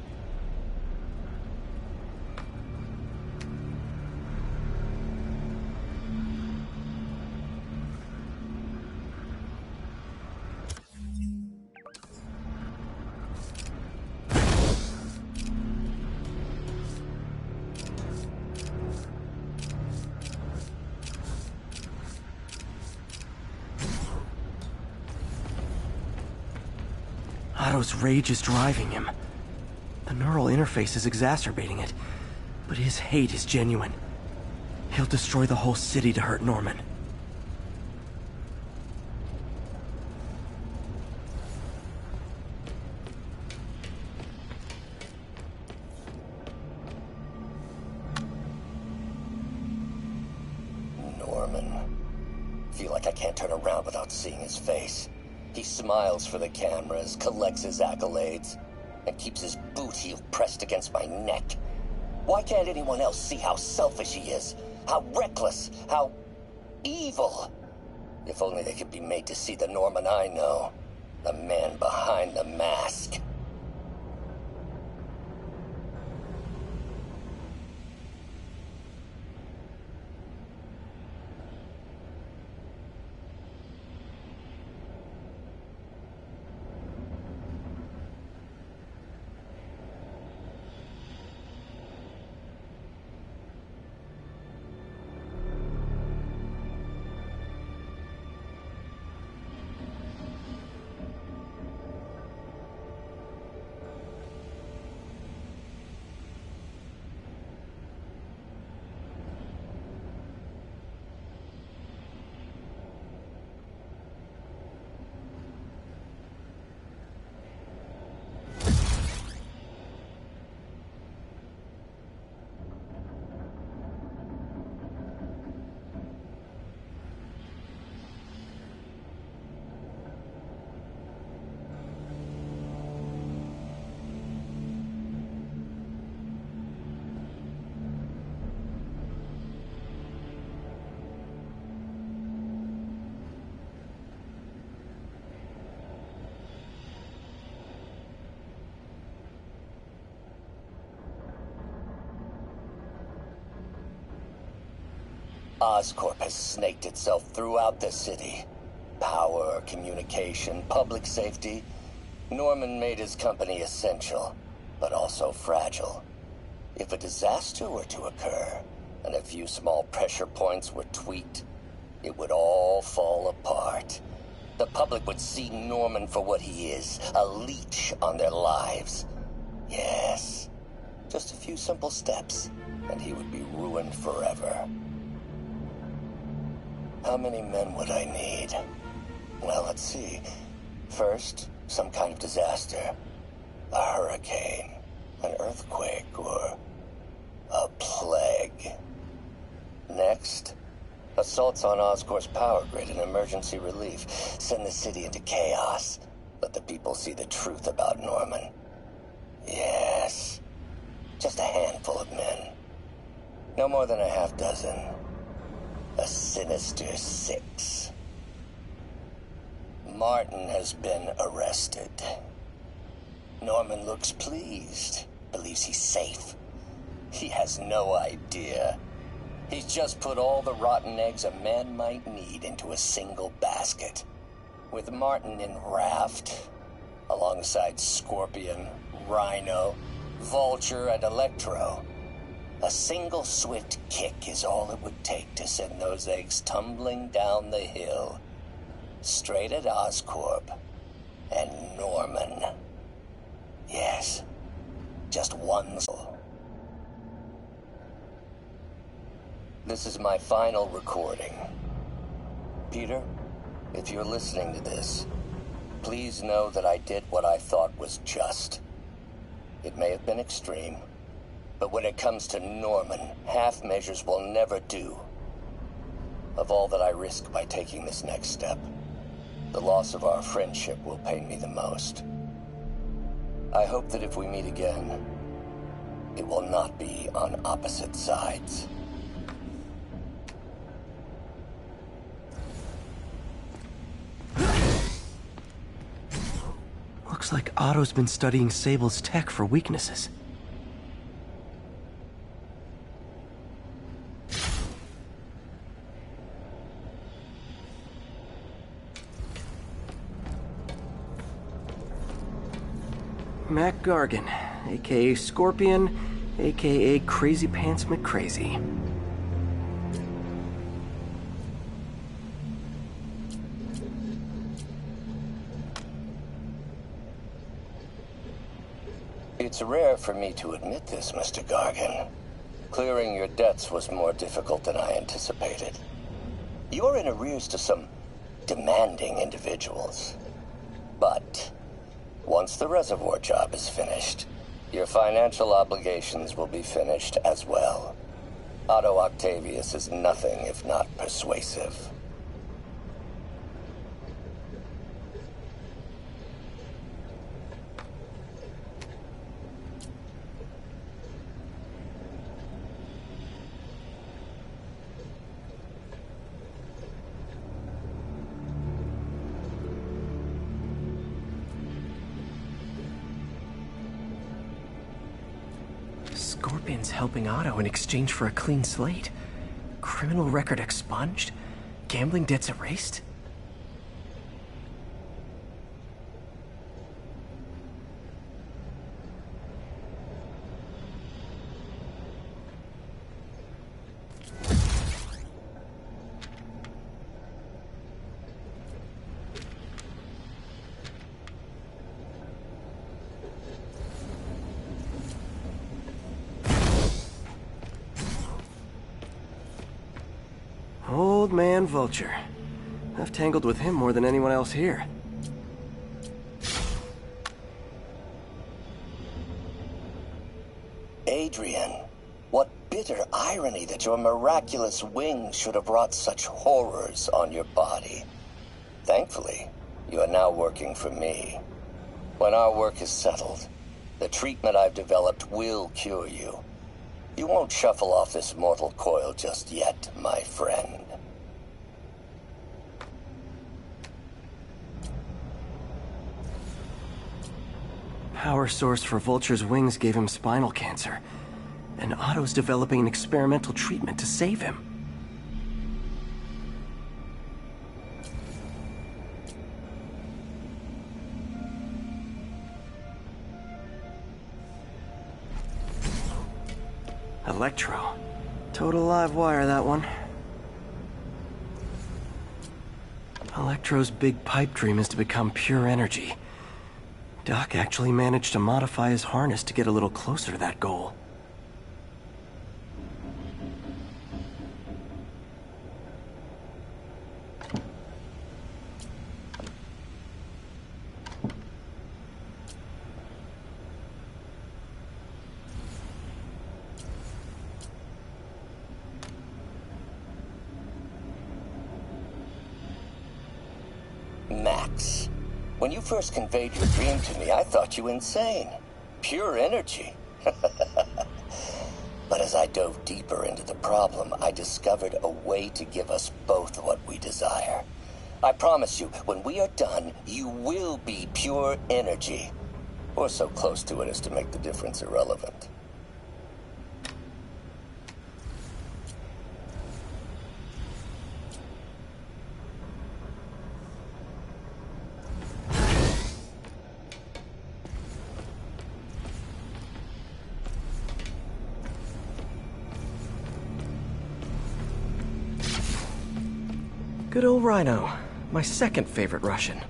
Otto's rage is driving him. The neural interface is exacerbating it, but his hate is genuine. He'll destroy the whole city to hurt Norman. Norman. Feel like I can't turn around without seeing his face. He smiles for the cameras, collects his accolades, and keeps his boot heel pressed against my neck. Why can't anyone else see how selfish he is? How reckless? How evil? If only they could be made to see the Norman I know. The man behind the mask. Oscorp has snaked itself throughout the city. Power, communication, public safety. Norman made his company essential, but also fragile. If a disaster were to occur, and a few small pressure points were tweaked, it would all fall apart. The public would see Norman for what he is, a leech on their lives. Yes, just a few simple steps, and he would be ruined forever. How many men would I need? Well, let's see. First, some kind of disaster. A hurricane, an earthquake, or a plague. Next, assaults on Oscorp's power grid and emergency relief. Send the city into chaos. Let the people see the truth about Norman. Yes, just a handful of men. No more than a half dozen. A sinister 6. Martin has been arrested. Norman looks pleased, believes he's safe. He has no idea. He's just put all the rotten eggs a man might need into a single basket. With Martin in raft, alongside Scorpion, Rhino, Vulture, and Electro. A single swift kick is all it would take to send those eggs tumbling down the hill. Straight at Oscorp and Norman. Yes, just one soul. This is my final recording. Peter, if you're listening to this, please know that I did what I thought was just. It may have been extreme, but when it comes to Norman, half measures will never do. Of all that I risk by taking this next step, the loss of our friendship will pain me the most. I hope that if we meet again, it will not be on opposite sides. Looks like Otto's been studying Sable's tech for weaknesses. Mac Gargan, aka Scorpion, aka Crazy Pants McCrazy. It's rare for me to admit this, Mr. Gargan. Clearing your debts was more difficult than I anticipated. You're in arrears to some demanding individuals. But once the reservoir job is finished, your financial obligations will be finished as well. Otto Octavius is nothing if not persuasive. Scorpion's helping Otto in exchange for a clean slate. Criminal record expunged? Gambling debts erased? Old man Vulture. I've tangled with him more than anyone else here. Adrian, what bitter irony that your miraculous wings should have wrought such horrors on your body. Thankfully, you are now working for me. When our work is settled, the treatment I've developed will cure you. You won't shuffle off this mortal coil just yet, my friend. Power source for Vulture's wings gave him spinal cancer, and Otto's developing an experimental treatment to save him. Electro. Total live wire, that one. Electro's big pipe dream is to become pure energy. Doc actually managed to modify his harness to get a little closer to that goal. Max, when you first conveyed your dream to me, I thought you insane. Pure energy. But as I dove deeper into the problem, I discovered a way to give us both what we desire. I promise you, when we are done, you will be pure energy. Or so close to it as to make the difference irrelevant. Good old Rhino. My second favorite Russian.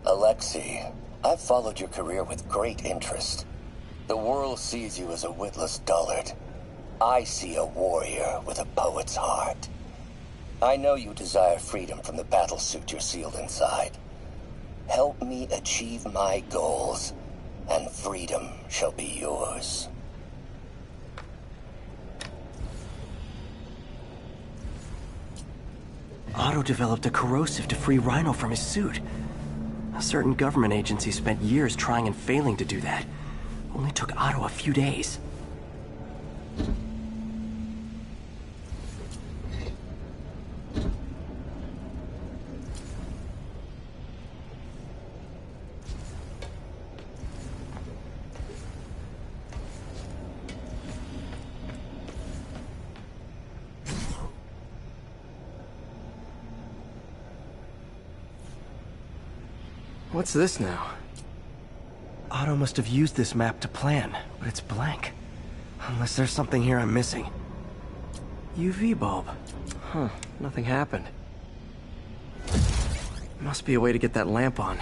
Alexei, I've followed your career with great interest. The world sees you as a witless dullard. I see a warrior with a poet's heart. I know you desire freedom from the battlesuit you're sealed inside. Help me achieve my goals, and freedom shall be yours. Otto developed a corrosive to free Rhino from his suit. A certain government agency spent years trying and failing to do that. Only took Otto a few days. What's this now? Otto must have used this map to plan, but it's blank. Unless there's something here I'm missing. UV bulb. Huh, nothing happened. Must be a way to get that lamp on.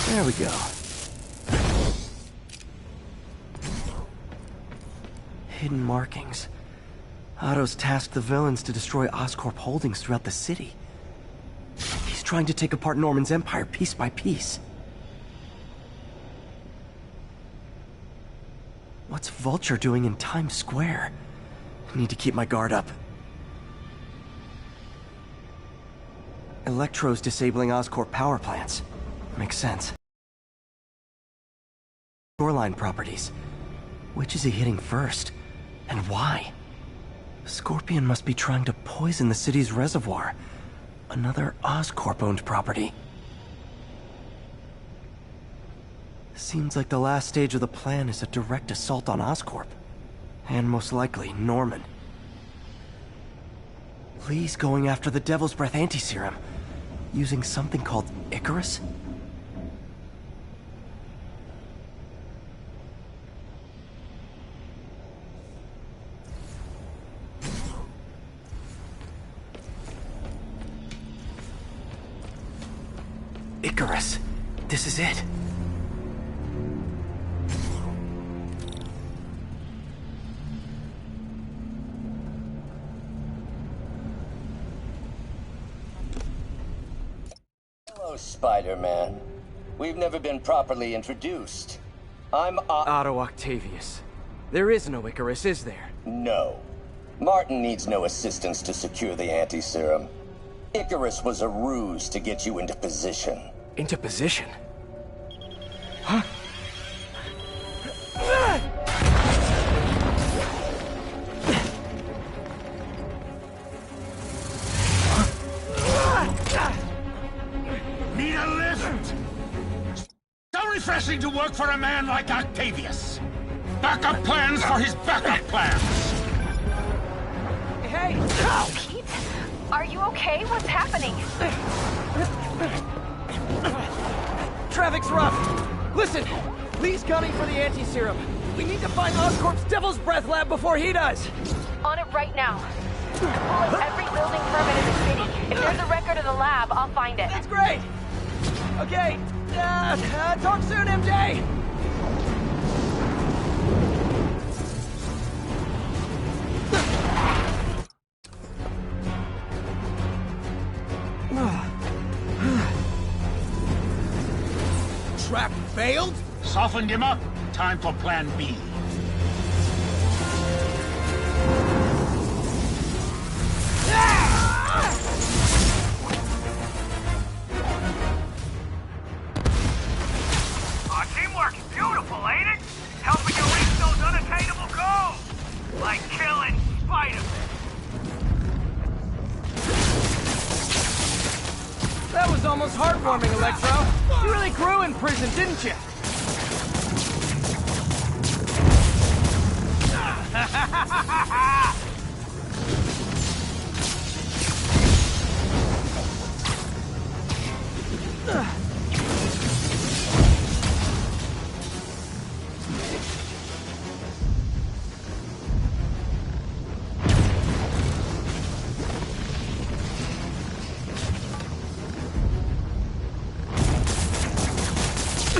There we go. Hidden markings. Otto's tasked the villains to destroy Oscorp holdings throughout the city. He's trying to take apart Norman's empire piece by piece. What's Vulture doing in Times Square? I need to keep my guard up. Electro's disabling Oscorp power plants. Makes sense. Shoreline properties. Which is he hitting first? And why? Scorpion must be trying to poison the city's reservoir. Another Oscorp-owned property. Seems like the last stage of the plan is a direct assault on Oscorp. And most likely, Norman. Lee's going after the Devil's Breath anti-serum. Using something called Icarus? Icarus. This is it. Hello, Spider-Man. We've never been properly introduced. I'm Otto Octavius. There is no Icarus, is there? No. Martin needs no assistance to secure the anti-serum. Icarus was a ruse to get you into position. Into position? Huh? refreshing to work for a man like Octavius. Backup plans for his backup plans. Hey! Pete? Are you okay? What's happening? Traffic's rough. Listen, Lee's gunning for the anti-serum. We need to find Oscorp's Devil's Breath lab before he does. On it right now. I'm pulling every building permit in the city. If there's a record of the lab, I'll find it. That's great! Okay, talk soon, MJ! Trap failed? Softened him up. Time for plan B. Teamwork's beautiful, ain't it? Helping you reach those unattainable goals. Like killing Spider-Man. That was almost heartwarming, Electro. You really grew in prison, didn't you?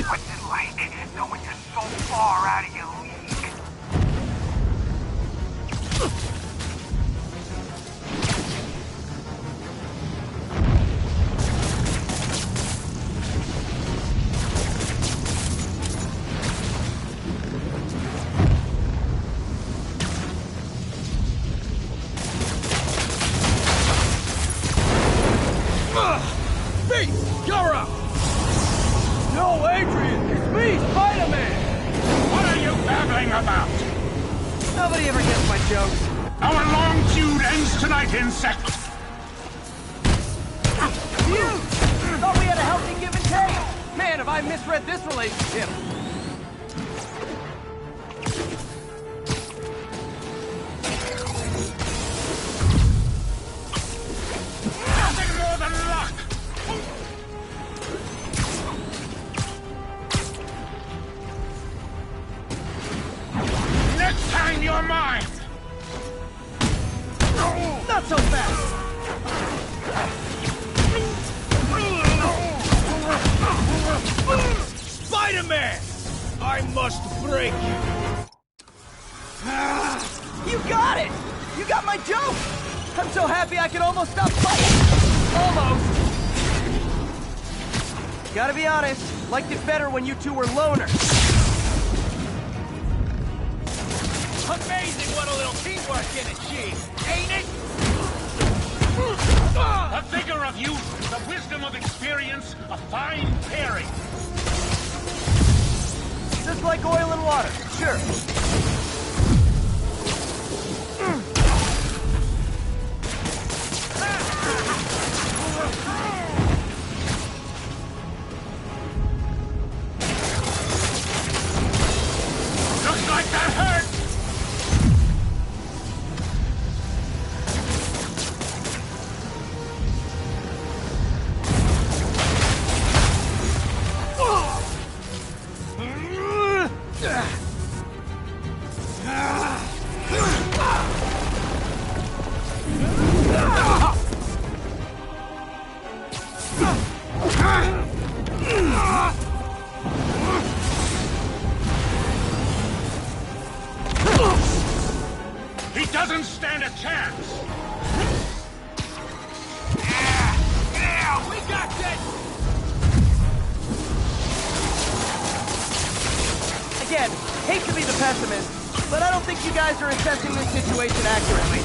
What's it like knowing you're so far out of your league? Beast! You're up! No, Adrian! It's me, Spider-Man! What are you babbling about? Nobody ever gets my jokes. Our long feud ends tonight, insect! You! Thought we had a healthy give and take! Man, have I misread this relationship! Nothing more than luck! Next time you're mine! Not so fast! Spider-Man! I must break you! You got it! You got my joke! I'm so happy I can almost stop fighting! Almost! Gotta be honest, liked it better when you two were loners. Amazing what a little teamwork can achieve, ain't it? The vigor of youth, the wisdom of experience, a fine pairing. Just like oil and water, sure. Looks like that hurt! He doesn't stand a chance! Yeah, we got this! Again, hate to be the pessimist, but I don't think you guys are assessing this situation accurately.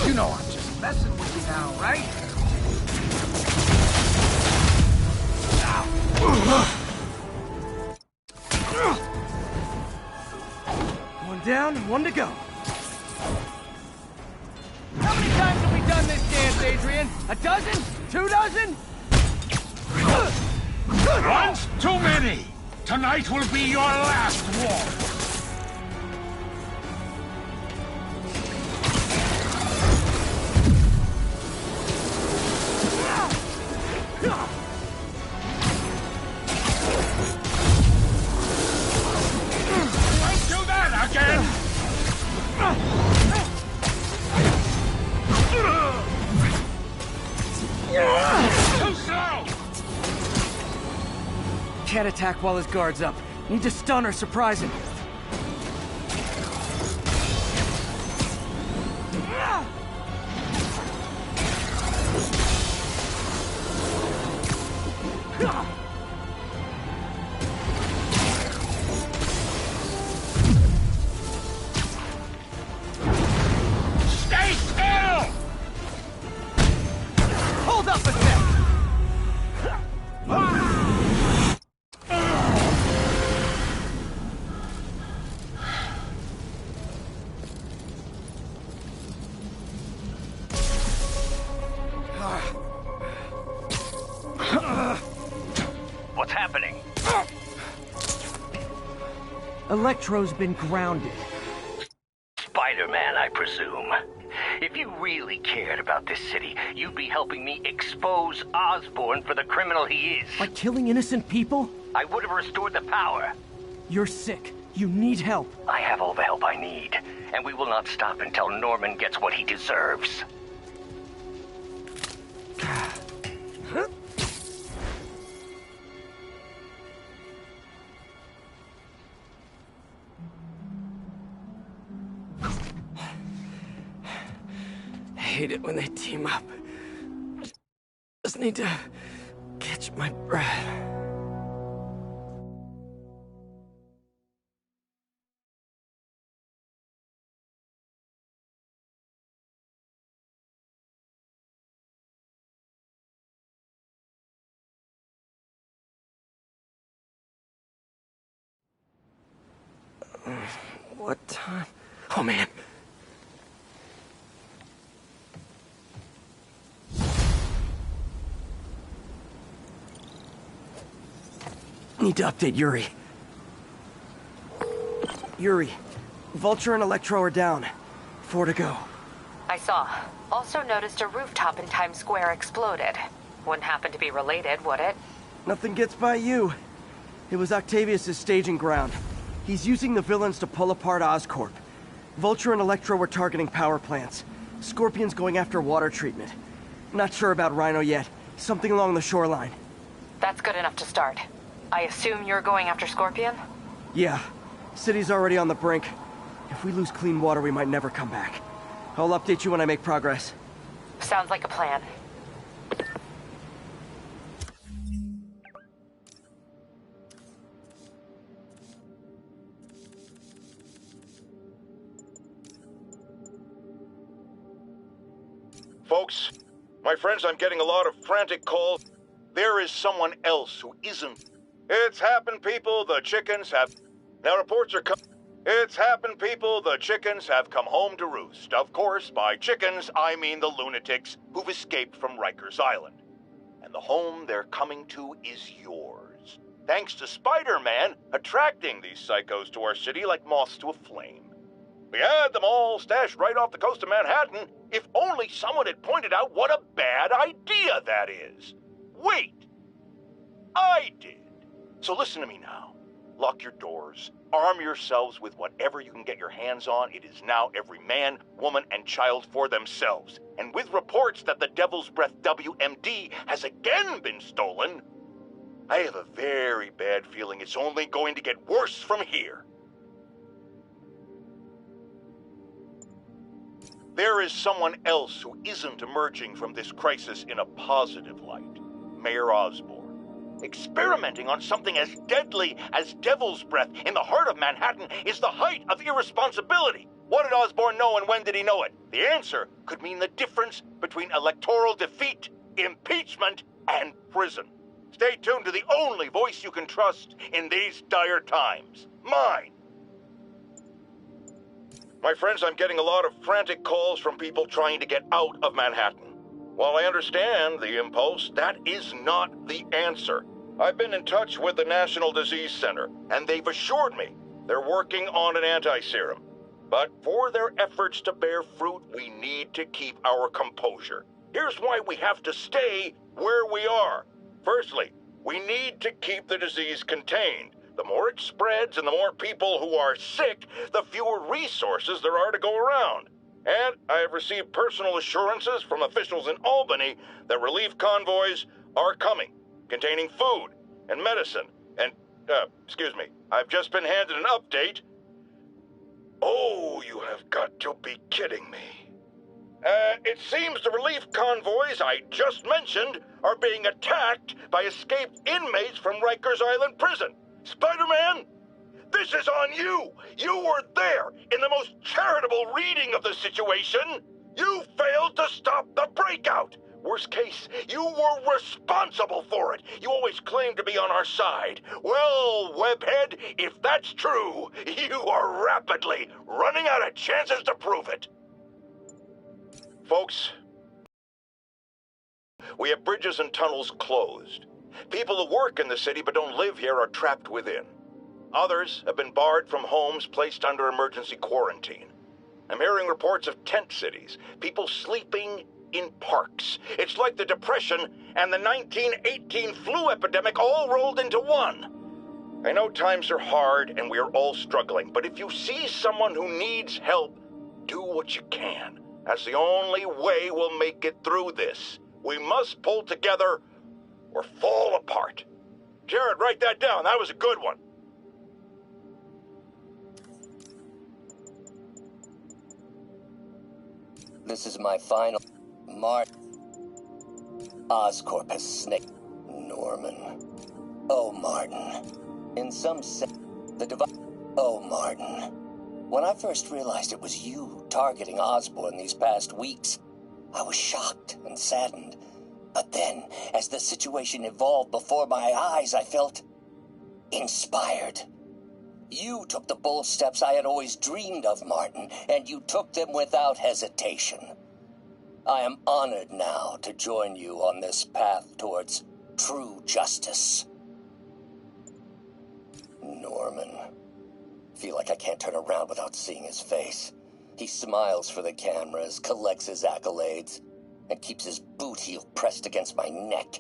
You know I'm just messing with you now, right? down, one to go. How many times have we done this dance, Adrian? A dozen? 2 dozen? Once too many! Tonight will be your last war! Don't do that again! Too slow! Can't attack while his guard's up. Need to stun or surprise him. Stay still! Hold up a sec! What's happening? Electro's been grounded. Spider-Man, I presume. If you really cared about this city, you'd be helping me expose Osborn for the criminal he is. By killing innocent people? I would have restored the power. You're sick. You need help. I have all the help I need, and we will not stop until Norman gets what he deserves. I hate it when they team up. Just need to catch my breath. What time? Oh, man. Need to update Yuri. Yuri, Vulture and Electro are down. 4 to go. I saw. Also noticed a rooftop in Times Square exploded. Wouldn't happen to be related, would it? Nothing gets by you. It was Octavius' staging ground. He's using the villains to pull apart Oscorp. Vulture and Electro were targeting power plants. Scorpion's going after water treatment. Not sure about Rhino yet. Something along the shoreline. That's good enough to start. I assume you're going after Scorpion? Yeah. City's already on the brink. If we lose clean water, we might never come back. I'll update you when I make progress. Sounds like a plan. Folks, my friends, I'm getting a lot of frantic calls. There is someone else who isn't. It's happened, people. The chickens have... Now reports are coming. It's happened, people. The chickens have come home to roost. Of course, by chickens, I mean the lunatics who've escaped from Rikers Island. And the home they're coming to is yours. Thanks to Spider-Man attracting these psychos to our city like moths to a flame. We had them all stashed right off the coast of Manhattan, if only someone had pointed out what a bad idea that is. Wait! I did. So listen to me now. Lock your doors. Arm yourselves with whatever you can get your hands on. It is now every man, woman, and child for themselves. And with reports that the Devil's Breath WMD has again been stolen, I have a very bad feeling it's only going to get worse from here. There is someone else who isn't emerging from this crisis in a positive light. Mayor Osborn. Experimenting on something as deadly as Devil's Breath in the heart of Manhattan is the height of irresponsibility. What did Osborn know and when did he know it? The answer could mean the difference between electoral defeat, impeachment, and prison. Stay tuned to the only voice you can trust in these dire times. Mine. My friends, I'm getting a lot of frantic calls from people trying to get out of Manhattan. While I understand the impulse, that is not the answer. I've been in touch with the National Disease Center, and they've assured me they're working on an anti-serum. But for their efforts to bear fruit, we need to keep our composure. Here's why we have to stay where we are. Firstly, we need to keep the disease contained. The more it spreads and the more people who are sick, the fewer resources there are to go around. And I have received personal assurances from officials in Albany that relief convoys are coming, containing food and medicine. And, excuse me, I've just been handed an update. Oh, you have got to be kidding me. It seems the relief convoys I just mentioned are being attacked by escaped inmates from Rikers Island Prison. Spider-Man, this is on you! You were there in the most charitable reading of the situation! You failed to stop the breakout! Worst case, you were responsible for it! You always claimed to be on our side. Well, Webhead, if that's true, you are rapidly running out of chances to prove it! Folks, we have bridges and tunnels closed. People who work in the city but don't live here are trapped within. Others have been barred from homes placed under emergency quarantine. I'm hearing reports of tent cities, people sleeping in parks. It's like the Depression and the 1918 flu epidemic all rolled into one. I know times are hard and we are all struggling, but if you see someone who needs help, do what you can. That's the only way we'll make it through this. We must pull together or fall apart. Jared, write that down. That was a good one. This is my final... Oscorp has snaked... Norman. Oh, Martin. In some sense... The device... Oh, Martin. When I first realized it was you targeting Osborn these past weeks, I was shocked and saddened. But then, as the situation evolved before my eyes, I felt... inspired. You took the bold steps I had always dreamed of, Martin, and you took them without hesitation. I am honored now to join you on this path towards true justice. Norman. Feel like I can't turn around without seeing his face. He smiles for the cameras, collects his accolades, and keeps his boot heel pressed against my neck.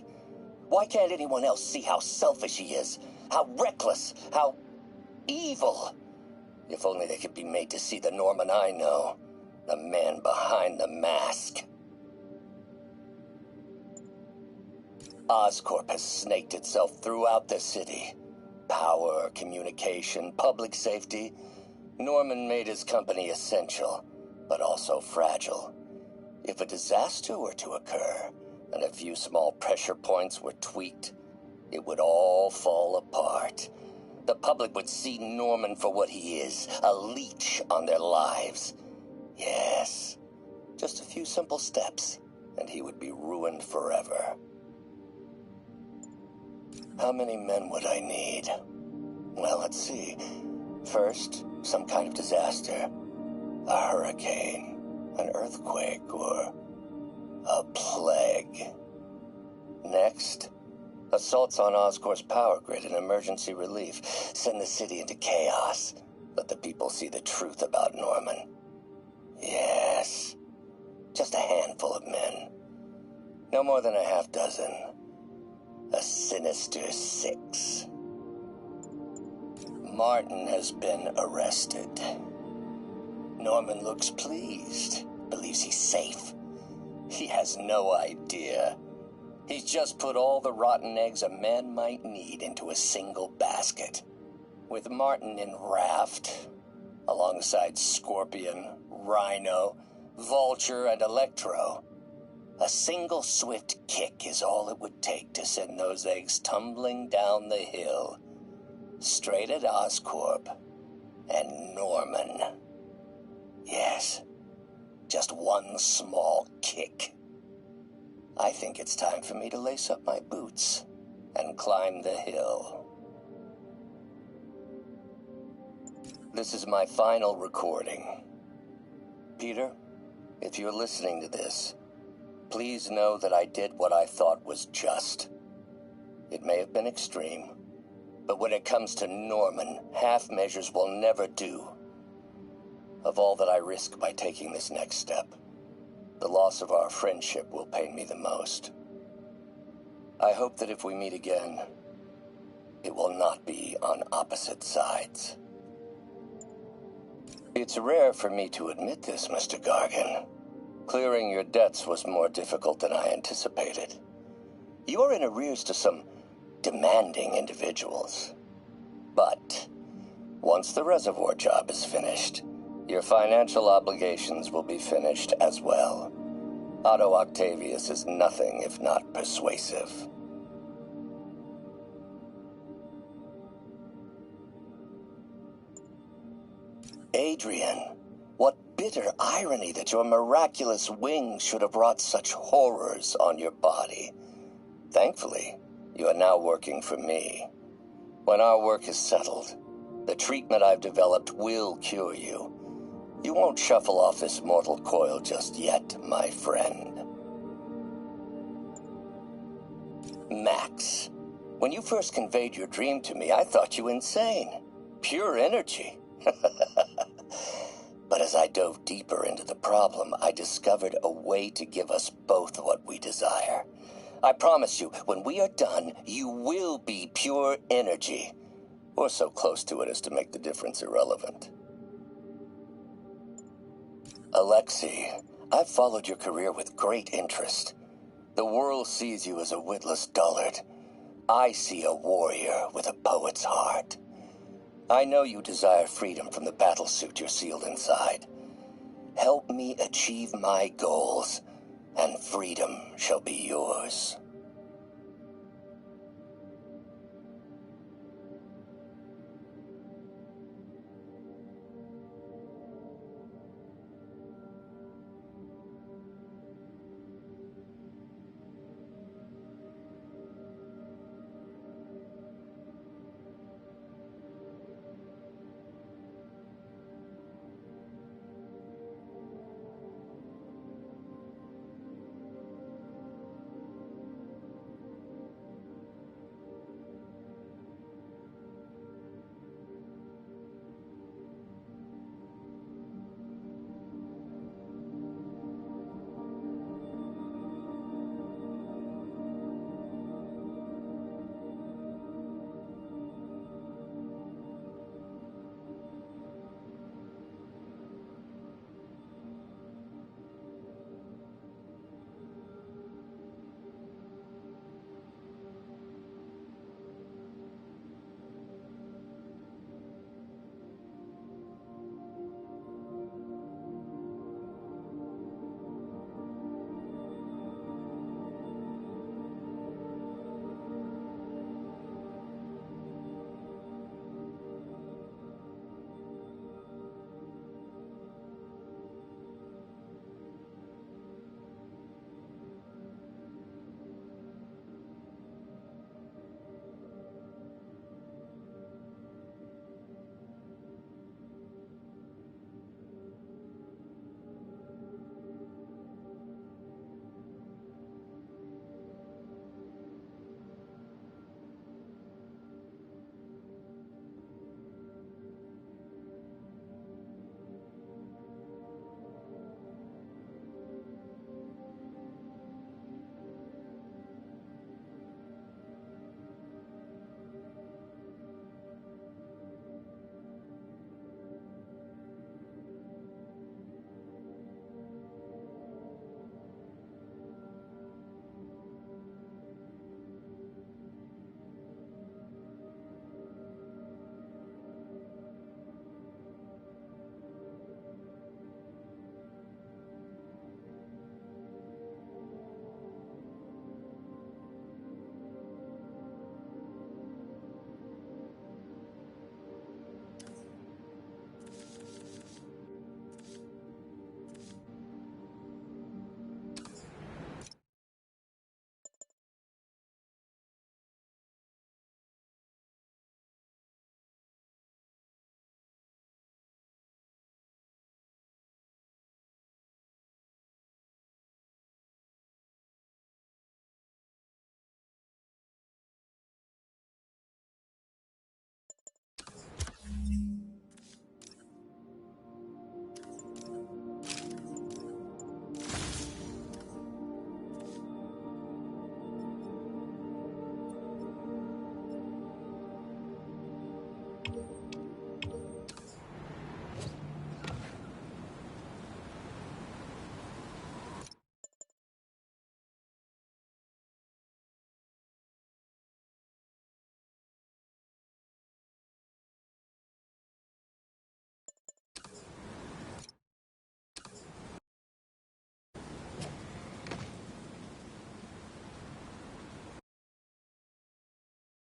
Why can't anyone else see how selfish he is? How reckless? How evil? If only they could be made to see the Norman I know. The man behind the mask. Oscorp has snaked itself throughout the city. Power, communication, public safety. Norman made his company essential, but also fragile. If a disaster were to occur, and a few small pressure points were tweaked, it would all fall apart. The public would see Norman for what he is, a leech on their lives. Yes, just a few simple steps, and he would be ruined forever. How many men would I need? Well, let's see. First, some kind of disaster. A hurricane, an earthquake, or a plague. Next, assaults on Oscorp's power grid and emergency relief. Send the city into chaos. Let the people see the truth about Norman. Yes, just a handful of men. No more than a half dozen. A sinister 6. Martin has been arrested. Norman looks pleased, believes he's safe. He has no idea. He's just put all the rotten eggs a man might need into a single basket. With Martin in raft, alongside Scorpion, Rhino, Vulture, and Electro, a single swift kick is all it would take to send those eggs tumbling down the hill, straight at Oscorp and Norman. Yes, just one small kick. I think it's time for me to lace up my boots and climb the hill. This is my final recording. Peter, if you're listening to this, please know that I did what I thought was just. It may have been extreme, but when it comes to Norman, half measures will never do. Of all that I risk by taking this next step, the loss of our friendship will pain me the most. I hope that if we meet again, it will not be on opposite sides. It's rare for me to admit this, Mr. Gargan. Clearing your debts was more difficult than I anticipated. You're in arrears to some demanding individuals. But once the reservoir job is finished, your financial obligations will be finished as well. Otto Octavius is nothing if not persuasive. Adrian, what bitter irony that your miraculous wings should have wrought such horrors on your body. Thankfully, you are now working for me. When our work is settled, the treatment I've developed will cure you. You won't shuffle off this mortal coil just yet, my friend. Max, when you first conveyed your dream to me, I thought you insane. Pure energy. But as I dove deeper into the problem, I discovered a way to give us both what we desire. I promise you, when we are done, you will be pure energy. Or so close to it as to make the difference irrelevant. Alexei, I've followed your career with great interest. The world sees you as a witless dullard. I see a warrior with a poet's heart. I know you desire freedom from the battlesuit you're sealed inside. Help me achieve my goals, and freedom shall be yours.